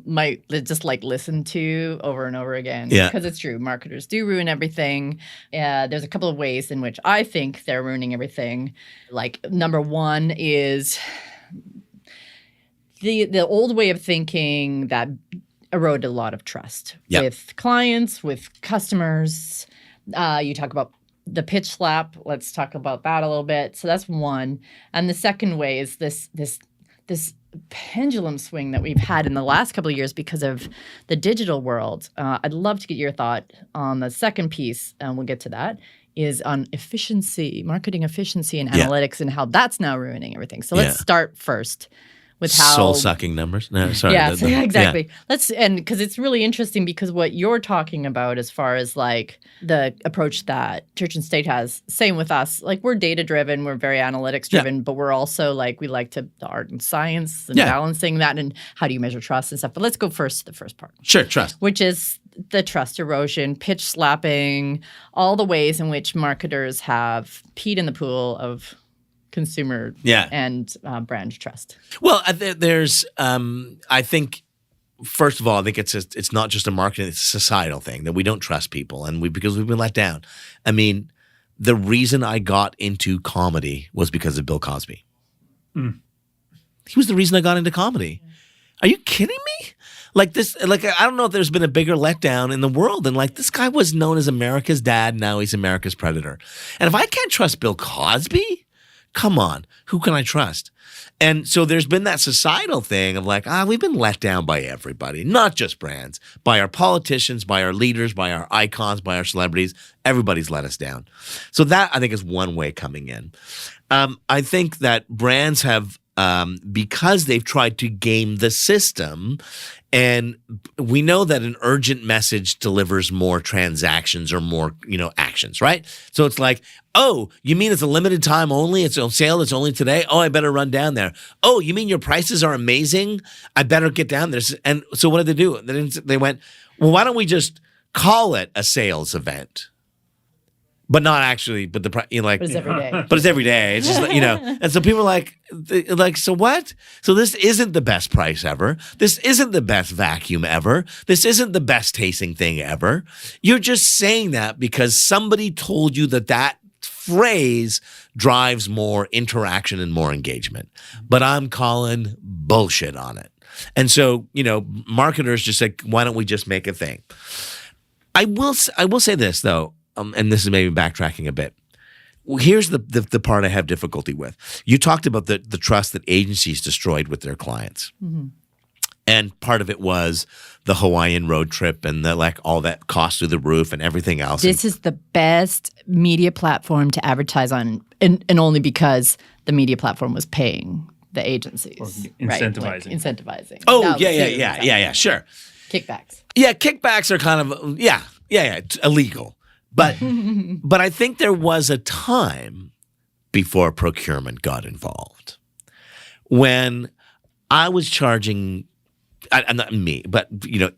might just listen to over and over again. Yeah. Because it's true. Marketers do ruin everything. There's a couple of ways in which I think they're ruining everything. Like, number one is the old way of thinking that eroded a lot of trust with clients, with customers. You talk about the pitch slap. Let's talk about that a little bit. So that's one. And the second way is this pendulum swing that we've had in the last couple of years because of the digital world. I'd love to get your thought on the second piece, and we'll get to that, is on efficiency, marketing efficiency and analytics and how that's now ruining everything. So let's start first with how soul-sucking numbers. No, sorry. Yeah, exactly. Yeah. Because it's really interesting because what you're talking about as far as the approach that Church and State has, same with us. We're data-driven, we're very analytics-driven, but we're also we like the art and science and balancing that and how do you measure trust and stuff. But let's go first to the first part. Sure, trust. Which is the trust erosion, pitch slapping, all the ways in which marketers have peed in the pool of consumer and brand trust? Well, there's, I think, first of all, I think it's not just a marketing, it's a societal thing that we don't trust people because we've been let down. I mean, the reason I got into comedy was because of Bill Cosby. He was the reason I got into comedy. Are you kidding me? Like this, like I don't know if there's been a bigger letdown in the world than like this guy was known as America's dad. Now he's America's predator. And if I can't trust Bill Cosby, come on, who can I trust? And so there's been that societal thing of like, we've been let down by everybody, not just brands, by our politicians, by our leaders, by our icons, by our celebrities. Everybody's let us down. So that I think is one way coming in. I think that brands have, because they've tried to game the system, and we know that an urgent message delivers more transactions or more, actions, right? So it's like, oh, you mean it's a limited time only? It's on sale. It's only today. Oh, I better run down there. Oh, you mean your prices are amazing? I better get down there. And so what did they do? They went, well, why don't we just call it a sales event? But not actually, but but it's every day. But it's every day. It's just, and so people are like, so what? So this isn't the best price ever. This isn't the best vacuum ever. This isn't the best tasting thing ever. You're just saying that because somebody told you that phrase drives more interaction and more engagement. But I'm calling bullshit on it. And so, marketers just like, why don't we just make a thing? I will say this though. And this is maybe backtracking a bit. Well, here's the part I have difficulty with. You talked about the trust that agencies destroyed with their clients. Mm-hmm. And part of it was the Hawaiian road trip and all that cost through the roof and everything else. This is the best media platform to advertise on, and only because the media platform was paying the agencies. Or incentivizing. Right? Incentivizing. Oh, yeah, sure. Kickbacks. Yeah, kickbacks are kind of, it's illegal. But I think there was a time before procurement got involved when I was charging, not me, but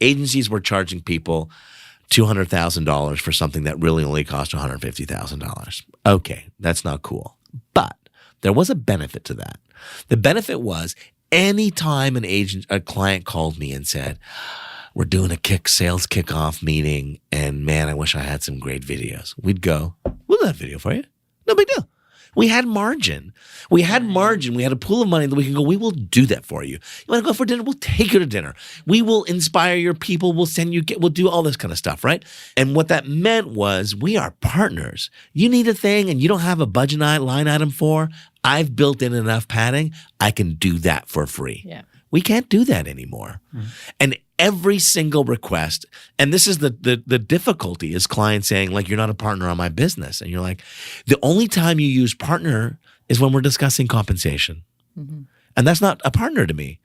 agencies were charging people $200,000 for something that really only cost $150,000. Okay, that's not cool. But there was a benefit to that. The benefit was anytime a client called me and said, we're doing a sales kickoff meeting, and man, I wish I had some great videos. We'd go, we'll do that video for you. No big deal. We had margin. We had a pool of money that we can go, we will do that for you. You want to go for dinner? We'll take you to dinner. We will inspire your people. We'll we'll do all this kind of stuff, right? And what that meant was we are partners. You need a thing and you don't have a budget line item for, I've built in enough padding. I can do that for free. Yeah. We can't do that anymore. Mm-hmm. And every single request, and this is the difficulty, is clients saying, like, you're not a partner on my business. And you're like, the only time you use partner is when we're discussing compensation. Mm-hmm. And that's not a partner to me.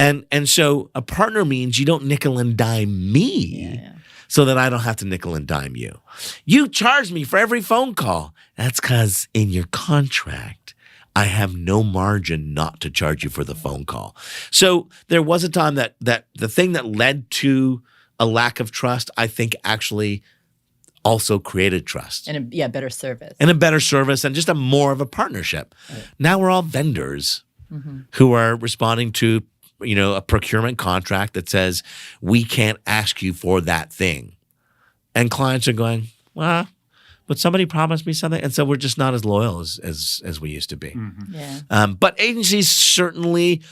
And so a partner means you don't nickel and dime me so that I don't have to nickel and dime you. You charge me for every phone call. That's because in your contract, I have no margin not to charge you for the phone call. So there was a time that the thing that led to a lack of trust, I think actually also created trust. And a better service. And a better service and just more of a partnership. Right. Now we're all vendors who are responding to, a procurement contract that says we can't ask you for that thing. And clients are going, well, but somebody promised me something, and so we're just not as loyal as we used to be. Mm-hmm. Yeah. But agencies certainly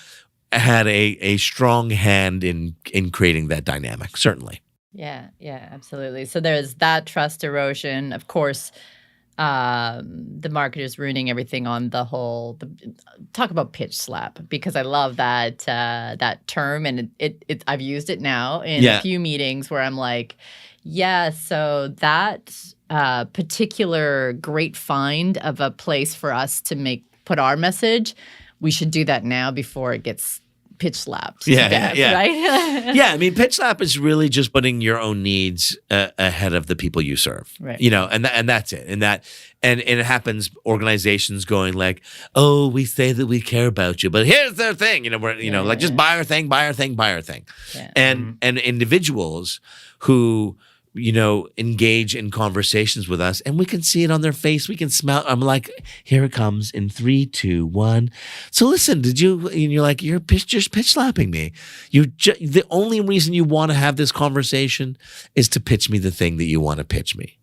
had a strong hand in creating that dynamic. Certainly. Yeah, absolutely. So there's that trust erosion. Of course, the marketers ruining everything on the whole. Talk about pitch slap, because I love that term, and I've used it now in a few meetings where I'm like, so that particular great find of a place for us to put our message, we should do that now before it gets pitch slapped. Yeah. Right? Yeah, I mean, pitch slap is really just putting your own needs ahead of the people you serve. Right. And that's it. And it happens, organizations going like, oh, we say that we care about you, but here's the thing, just buy our thing. Yeah. And individuals who engage in conversations with us, and we can see it on their face. We can smell. I'm like, here it comes in 3, 2, 1. So listen, and you're like, you're just pitch slapping me. The only reason you want to have this conversation is to pitch me the thing that you want to pitch me.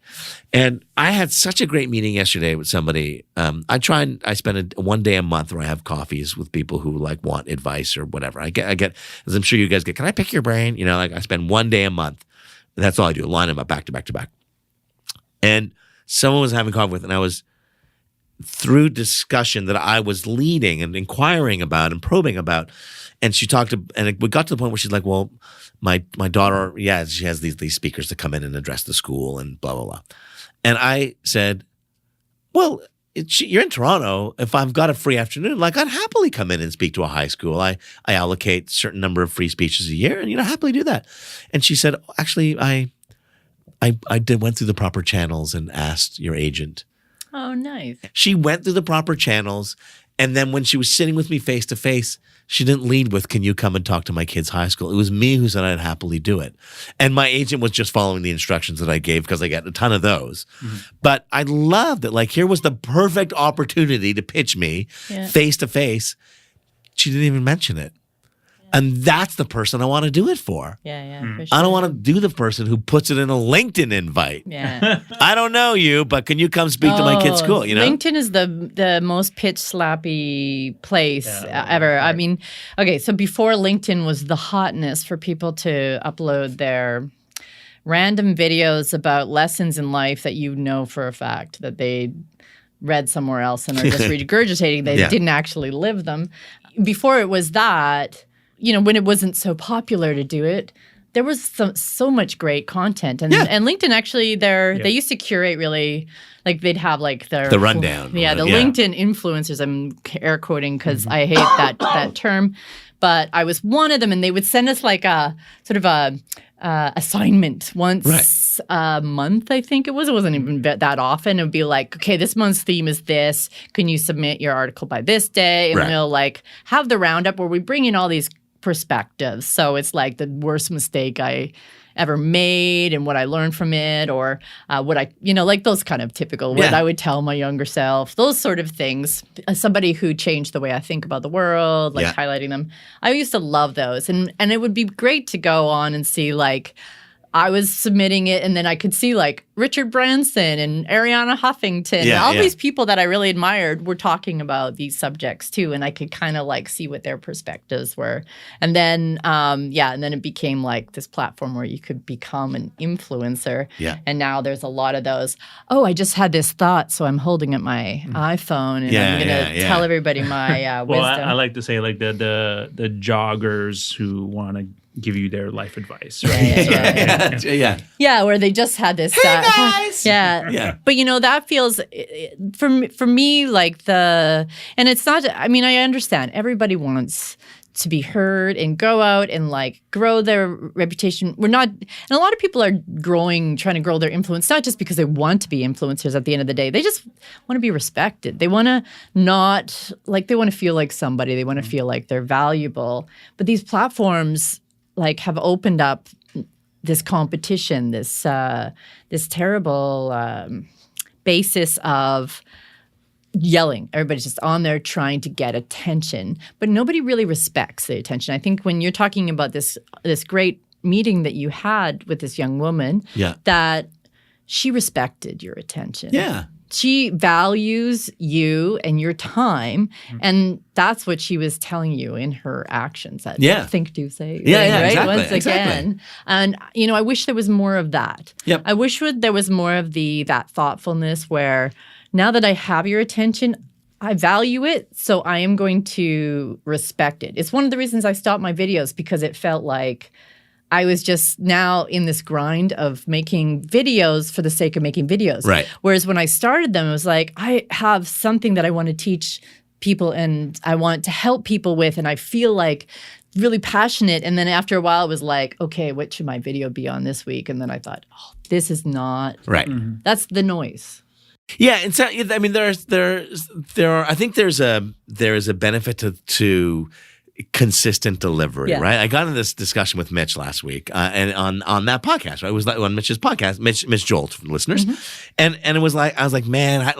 And I had such a great meeting yesterday with somebody. I spend one day a month where I have coffees with people who want advice or whatever. I get, as I'm sure you guys get, can I pick your brain? I spend one day a month. That's all I do. Line them up back to back to back. And someone was having coffee with, and I was through discussion that I was leading and inquiring about and probing about. And she talked to, and we got to the point where she's like, well, my daughter, she has these speakers that come in and address the school and blah, blah, blah. And I said, well, you're in Toronto. If I've got a free afternoon, I'd happily come in and speak to a high school. I allocate a certain number of free speeches a year, and happily do that. And she said, actually, I went through the proper channels and asked your agent. Oh, nice. She went through the proper channels, and then when she was sitting with me face to face, she didn't lead with, can you come and talk to my kid's high school? It was me who said I'd happily do it. And my agent was just following the instructions that I gave because I get a ton of those. Mm-hmm. But I loved it. Here was the perfect opportunity to pitch me face to face. She didn't even mention it. And that's the person I want to do it for. Yeah, for sure. I don't want to do the person who puts it in a LinkedIn invite. Yeah. I don't know you, but can you come speak to my kid's school? LinkedIn is the most pitch slappy place ever. Right. I mean, okay, so before LinkedIn was the hotness for people to upload their random videos about lessons in life that for a fact that they read somewhere else and are just regurgitating. They didn't actually live them. Before it was that, when it wasn't so popular to do it, there was so much great content. And LinkedIn actually, they used to curate really, they'd have the rundown. The LinkedIn influencers, I'm air quoting because I hate that term. But I was one of them, and they would send us a sort of a assignment once a month, I think it was. It wasn't even that often. It would be like, okay, this month's theme is this. Can you submit your article by this day? And we'll have the roundup where we bring in all these perspectives. So it's the worst mistake I ever made and what I learned from it, or what I, those kind of typical, what I would tell my younger self, those sort of things. As somebody who changed the way I think about the world, highlighting them. I used to love those. And it would be great to go on and see I was submitting it, and then I could see Richard Branson and Ariana Huffington and all these people that I really admired were talking about these subjects too, and I could kind of see what their perspectives were. And then and then it became this platform where you could become an influencer. Yeah. And now there's a lot of those. Oh, I just had this thought, so I'm holding up my iPhone and I'm going to tell everybody my well, wisdom. I like to say the joggers who want to give you their life advice, right? Yeah, where they just had this. Hey guys! Yeah. But that feels for me and it's not. I mean, I understand everybody wants to be heard and go out and grow their reputation. And a lot of people are trying to grow their influence, not just because they want to be influencers at the end of the day. They just want to be respected. They want to they want to feel like somebody. They want to feel like they're valuable. But these platforms have opened up this competition, this terrible basis of yelling. Everybody's just on there trying to get attention, but nobody really respects the attention. I think when you're talking about this great meeting that you had with this young woman, that she respected your attention. Yeah. She values you and your time, and that's what she was telling you in her actions. That think, do, say. Yeah, right? Exactly. Once again. And, I wish there was more of that. Yep. I wish there was more of that thoughtfulness where now that I have your attention, I value it, so I am going to respect it. It's one of the reasons I stopped my videos, because it felt like I was just now in this grind of making videos for the sake of making videos. Right. Whereas when I started them, it was I have something that I want to teach people and I want to help people with, and I feel like really passionate. And then after a while, it was like, okay, what should my video be on this week? And then I thought, oh, this is not right. That's the noise. Yeah, and so I mean, there are. I think there is a benefit to consistent delivery, right? I got in this discussion with Mitch last week, and on that podcast, right? It was like on Mitch's podcast, Mitch Jolt for listeners, and it was like I was like, man,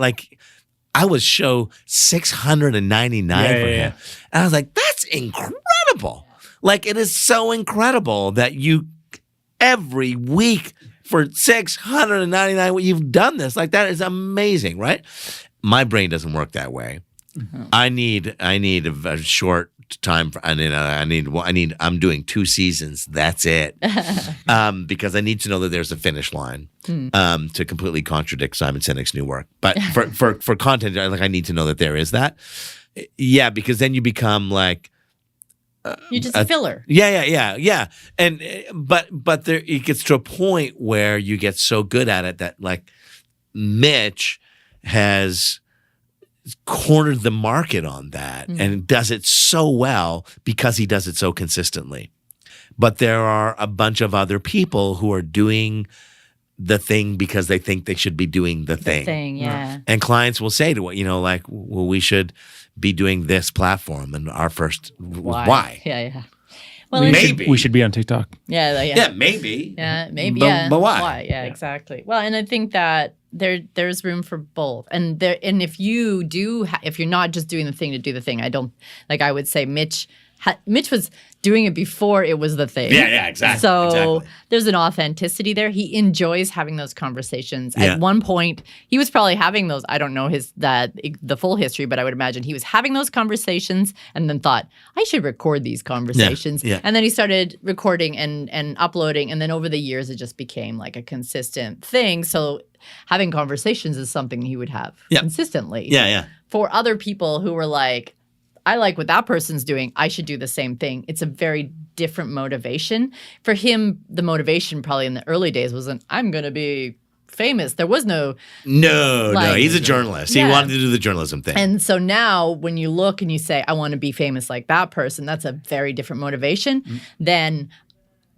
I was show 699 for him, and I was like, that's incredible. Like, it is so incredible that you every week for 699 you've done this. Like, that is amazing, right? My brain doesn't work that way. I need a short time for, I'm doing 2 seasons. That's it. Because I need to know that there's a finish line to completely contradict Simon Sinek's new work. But for content, like, I need to know that there is that. Yeah, because then you become like you're just a filler. Yeah. And but there it gets to a point where you get so good at it that, like, Mitch has cornered the market on that and does it so well because he does it so consistently. But there are a bunch of other people who are doing the thing because they think they should be doing the thing. Yeah. And clients will say to it, like, well, we should be doing this platform. And our first, why? Yeah. Well, maybe we should be on TikTok. Yeah, maybe. Yeah, maybe. But why? Why? Yeah, exactly. Well, and I think that there's room for both. And if you do, if you're not just doing the thing to do the thing, I would say Mitch was doing it before it was the thing. Yeah, exactly. So there's an authenticity there. He enjoys having those conversations. At one point, he was probably having those. I don't know the full history, but I would imagine he was having those conversations and then thought, I should record these conversations. Yeah. And then he started recording and uploading. And then over the years, it just became like a consistent thing. So having conversations is something he would have consistently. Yeah. For other people who were like, I like what that person's doing, I should do the same thing. It's a very different motivation. For him, the motivation probably in the early days wasn't, I'm going to be famous. There was no... No, he's a journalist. He wanted to do the journalism thing. And so now when you look and you say, I want to be famous like that person, that's a very different motivation than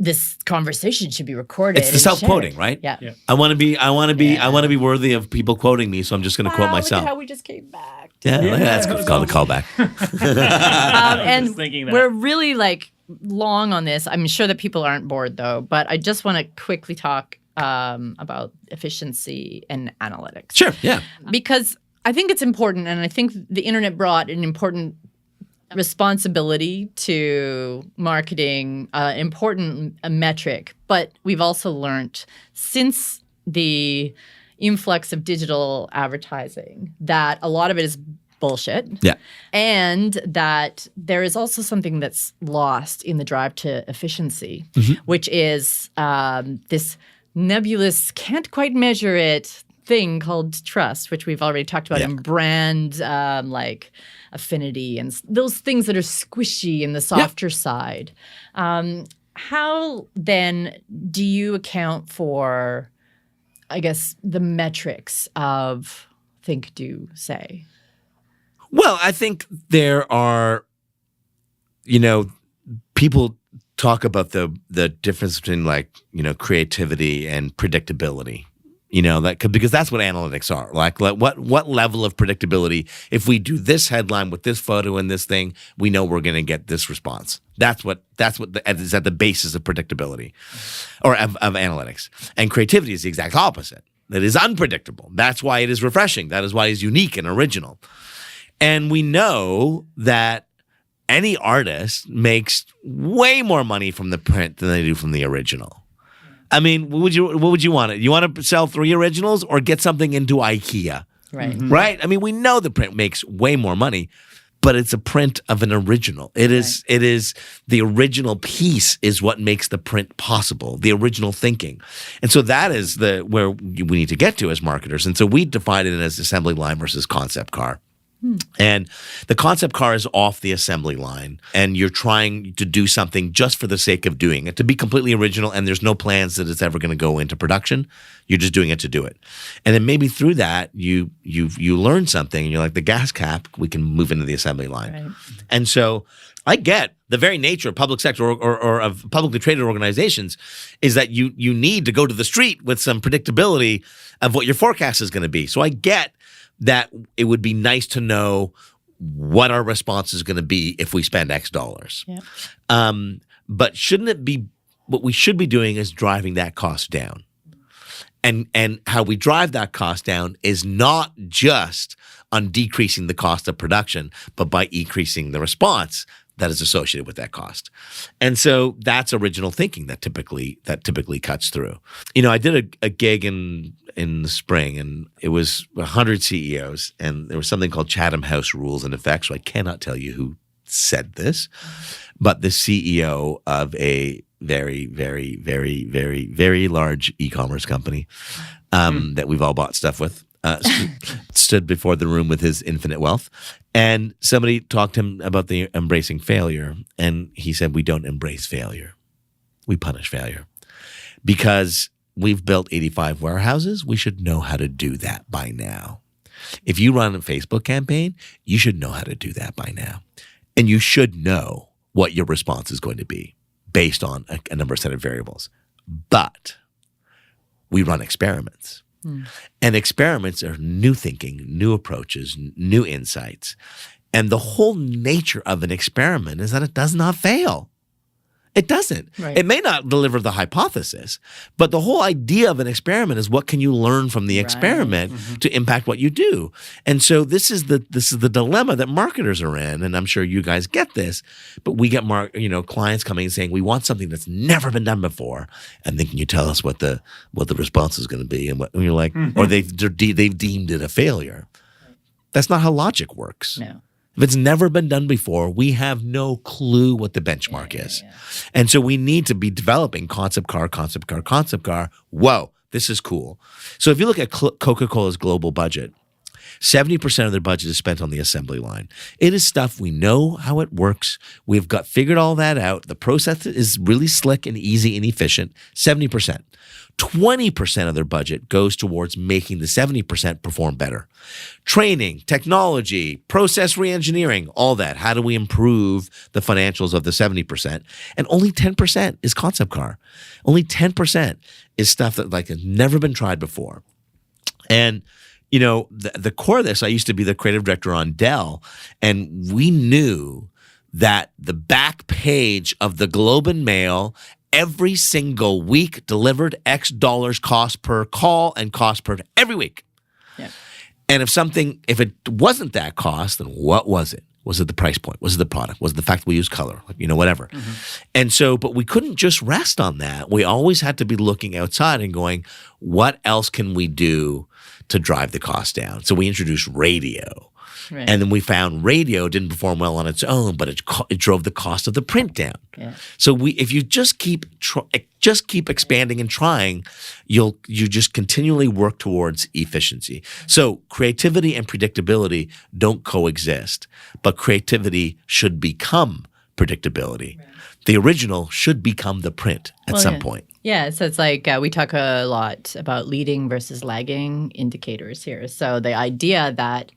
this conversation should be recorded. It's the self-quoting, right? Yeah. I want to be worthy of people quoting me, so I'm just going to quote myself. Look at how we just came back. Yeah, that's called a callback. And we're really long on this. I'm sure that people aren't bored though, but I just want to quickly talk about efficiency and analytics. Sure, yeah. Because I think it's important, and I think the internet brought an important responsibility to marketing, important metric. But we've also learned since the influx of digital advertising that a lot of it is bullshit. Yeah. And that there is also something that's lost in the drive to efficiency, which is this nebulous, can't quite measure it thing called trust, which we've already talked about in brand, like affinity and those things that are squishy in the softer side. How then do you account for, I guess, the metrics of think, do, say? Well, I think there are, people talk about the difference between creativity and predictability. Because that's what analytics are. Like what level of predictability? If we do this headline with this photo and this thing, we know we're going to get this response. That's what is at the basis of predictability, or of analytics. And creativity is the exact opposite. That is unpredictable. That's why it is refreshing. That is why it's unique and original. And we know that any artist makes way more money from the print than they do from the original. I mean, what would you want? You want to sell 3 originals or get something into IKEA? Right. Right? I mean, we know the print makes way more money, but it's a print of an original. It is the original piece is what makes the print possible, the original thinking. And so that is where we need to get to as marketers. And so we define it as assembly line versus concept car. And the concept car is off the assembly line, and you're trying to do something just for the sake of doing it, to be completely original, and there's no plans that it's ever going to go into production. You're just doing it to do it. And then maybe through that, you learn something, and you're like, the gas cap, we can move into the assembly line. Right. And so I get the very nature of public sector or of publicly traded organizations is that you need to go to the street with some predictability of what your forecast is going to be. So I get that it would be nice to know what our response is going to be if we spend X dollars. Yeah. But shouldn't it be what we should be doing is driving that cost down? And how we drive that cost down is not just on decreasing the cost of production, but by increasing the response that is associated with that cost. And so that's original thinking that typically cuts through. I did a gig in the spring, and it was 100 CEOs, and there was something called Chatham House rules in effect. So I cannot tell you who said this, but the CEO of a very, very, very, very, very large e-commerce company that we've all bought stuff with stood before the room with his infinite wealth, and somebody talked to him about the embracing failure, and he said, we don't embrace failure. We punish failure. Because we've built 85 warehouses, we should know how to do that by now. If you run a Facebook campaign, you should know how to do that by now. And you should know what your response is going to be based on a number of set of variables. But we run experiments. And experiments are new thinking, new approaches, new insights. And the whole nature of an experiment is that it does not fail. It doesn't. Right. It may not deliver the hypothesis, but the whole idea of an experiment is what can you learn from the experiment to impact what you do. And so this is the dilemma that marketers are in, and I'm sure you guys get this, but we get clients coming and saying we want something that's never been done before, and then can you tell us what the response is going to be, and you're like, or they've deemed it a failure. That's not how logic works. No. If it's never been done before, we have no clue what the benchmark is. Yeah. And so we need to be developing concept car. Whoa, this is cool. So if you look at Coca-Cola's global budget, 70% of their budget is spent on the assembly line. It is stuff we know how it works. We've got figured all that out. The process is really slick and easy and efficient. 70%. 20% of their budget goes towards making the 70% perform better. Training, technology, process reengineering, all that. How do we improve the financials of the 70%? And only 10% is concept car. Only 10% is stuff that has never been tried before. And the core of this, I used to be the creative director on Dell, and we knew that the back page of the Globe and Mail every single week delivered X dollars cost per call and cost per every week. Yeah. And if it wasn't that cost, then what was it? Was it the price point? Was it the product? Was it the fact that we use color? Whatever. And so, but we couldn't just rest on that. We always had to be looking outside and going, what else can we do to drive the cost down? So we introduced radio. Right. And then we found radio didn't perform well on its own, but it drove the cost of the print down. Yeah. So if you just keep expanding and trying, you just continually work towards efficiency. So creativity and predictability don't coexist, but creativity should become predictability. Right. The original should become the print at some point. Yeah, so it's like we talk a lot about leading versus lagging indicators here. So the idea that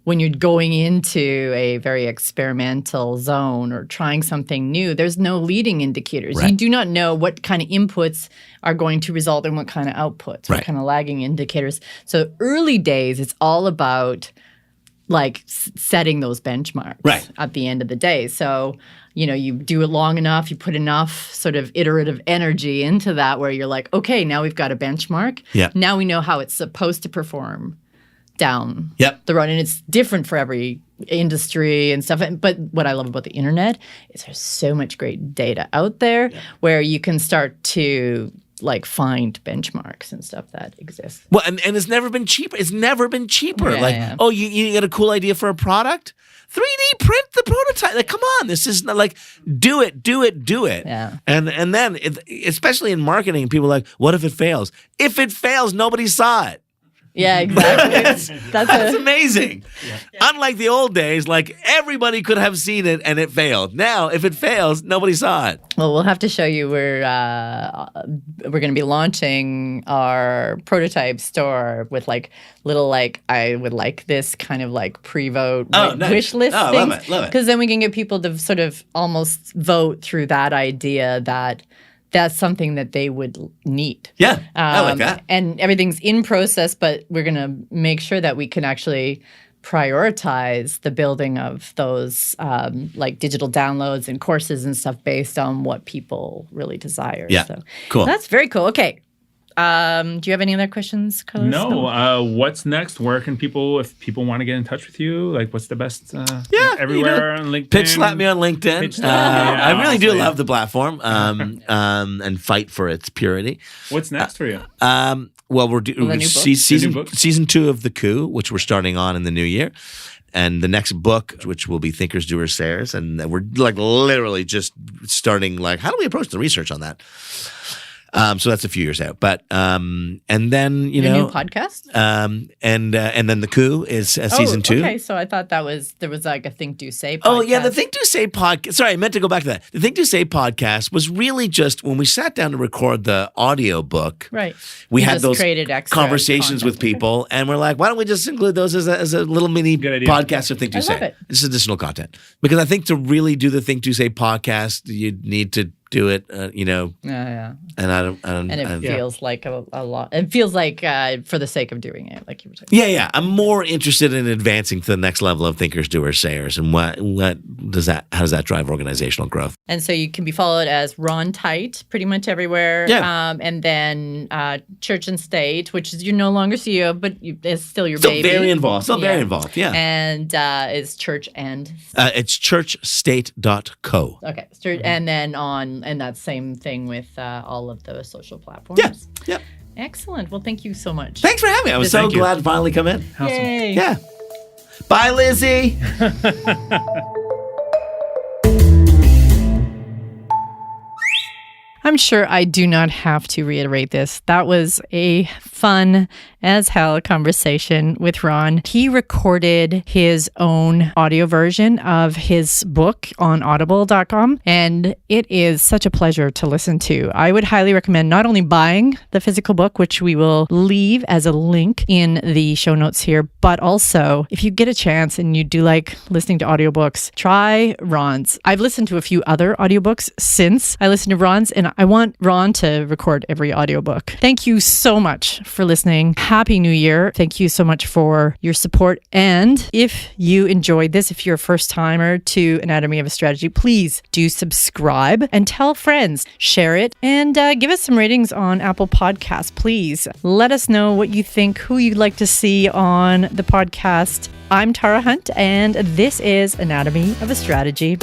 when you're going into a very experimental zone or trying something new, there's no leading indicators. Right. You do not know what kind of inputs are going to result in what kind of outputs, what kind of lagging indicators. So early days, it's all about setting those benchmarks at the end of the day. So, you do it long enough, you put enough sort of iterative energy into that where you're like, okay, now we've got a benchmark. Yep. Now we know how it's supposed to perform down the road. And it's different for every industry and stuff. But what I love about the internet is there's so much great data out there where you can start to find benchmarks and stuff that exist. Well, and it's never been cheaper. It's never been cheaper. Oh, you got a cool idea for a product? 3D print the prototype. Come on, this is not do it. Yeah. And then, especially in marketing, people are like, what if it fails? If it fails, nobody saw it. Yeah, exactly. That's amazing. Yeah. Unlike the old days, like everybody could have seen it and it failed. Now, if it fails, nobody saw it. Well, we'll have to show you. We're going to be launching our prototype store with like little I would like this kind of like pre-vote wish list things. Love it. Because then we can get people to sort of almost vote through that idea that that's something that they would need. Yeah, I like that. And everything's in process, but we're going to make sure that we can actually prioritize the building of those like digital downloads and courses and stuff based on what people really desire. Yeah, so, cool. That's very cool. Okay. Do you have any other questions, Carlos? No. What's next? Where can people, if people want to get in touch with you, like what's the best? Everywhere on LinkedIn. Pitch slap me on LinkedIn. I really do love the platform and fight for its purity. What's next for you? Well, we're season 2 of The Coup, which we're starting on in the new year. And the next book, which will be Thinkers, Doers, Sayers. And we're like literally just starting like, how do we approach the research on that? So that's a few years out, but and then a new podcast, and then The Coup is season 2. Okay, so I thought there was like a Think Do Say podcast. Oh yeah, the Think Do Say podcast. Sorry, I meant to go back to that. The Think Do Say podcast was really just when we sat down to record the audio book. Right, we had those conversations with people, and we're like, why don't we just include those as a little mini podcast of Think Do Say? This is additional content because I think to really do the Think Do Say podcast, you need to do it, Yeah. And I don't. And it feels like a lot. It feels like for the sake of doing it, like you were saying. Yeah. I'm more interested in advancing to the next level of thinkers, doers, sayers, and what does that? How does that drive organizational growth? And so you can be followed as Ron Tite pretty much everywhere. Yeah. And then Church and State, which is you're no longer CEO, but it's still your baby. Very involved. Very involved. Yeah. And is Church and. It's churchstate.co. Okay. And then and that same thing with all of the social platforms. Yeah. Excellent. Well, thank you so much. Thanks for having me. I was so glad to finally come in. Awesome. Yay. Yeah. Bye, Lizzie. I'm sure I do not have to reiterate this. That was a fun as hell conversation with Ron. He recorded his own audio version of his book on audible.com, and it is such a pleasure to listen to. I would highly recommend not only buying the physical book, which we will leave as a link in the show notes here, but also if you get a chance and you do like listening to audiobooks, try Ron's. I've listened to a few other audiobooks since I listened to Ron's, and I want Ron to record every audiobook. Thank you so much for listening. Happy New Year. Thank you so much for your support. And if you enjoyed this, if you're a first timer to Anatomy of a Strategy, please do subscribe and tell friends, share it, and give us some ratings on Apple Podcasts. Please let us know what you think, who you'd like to see on the podcast. I'm Tara Hunt, and this is Anatomy of a Strategy.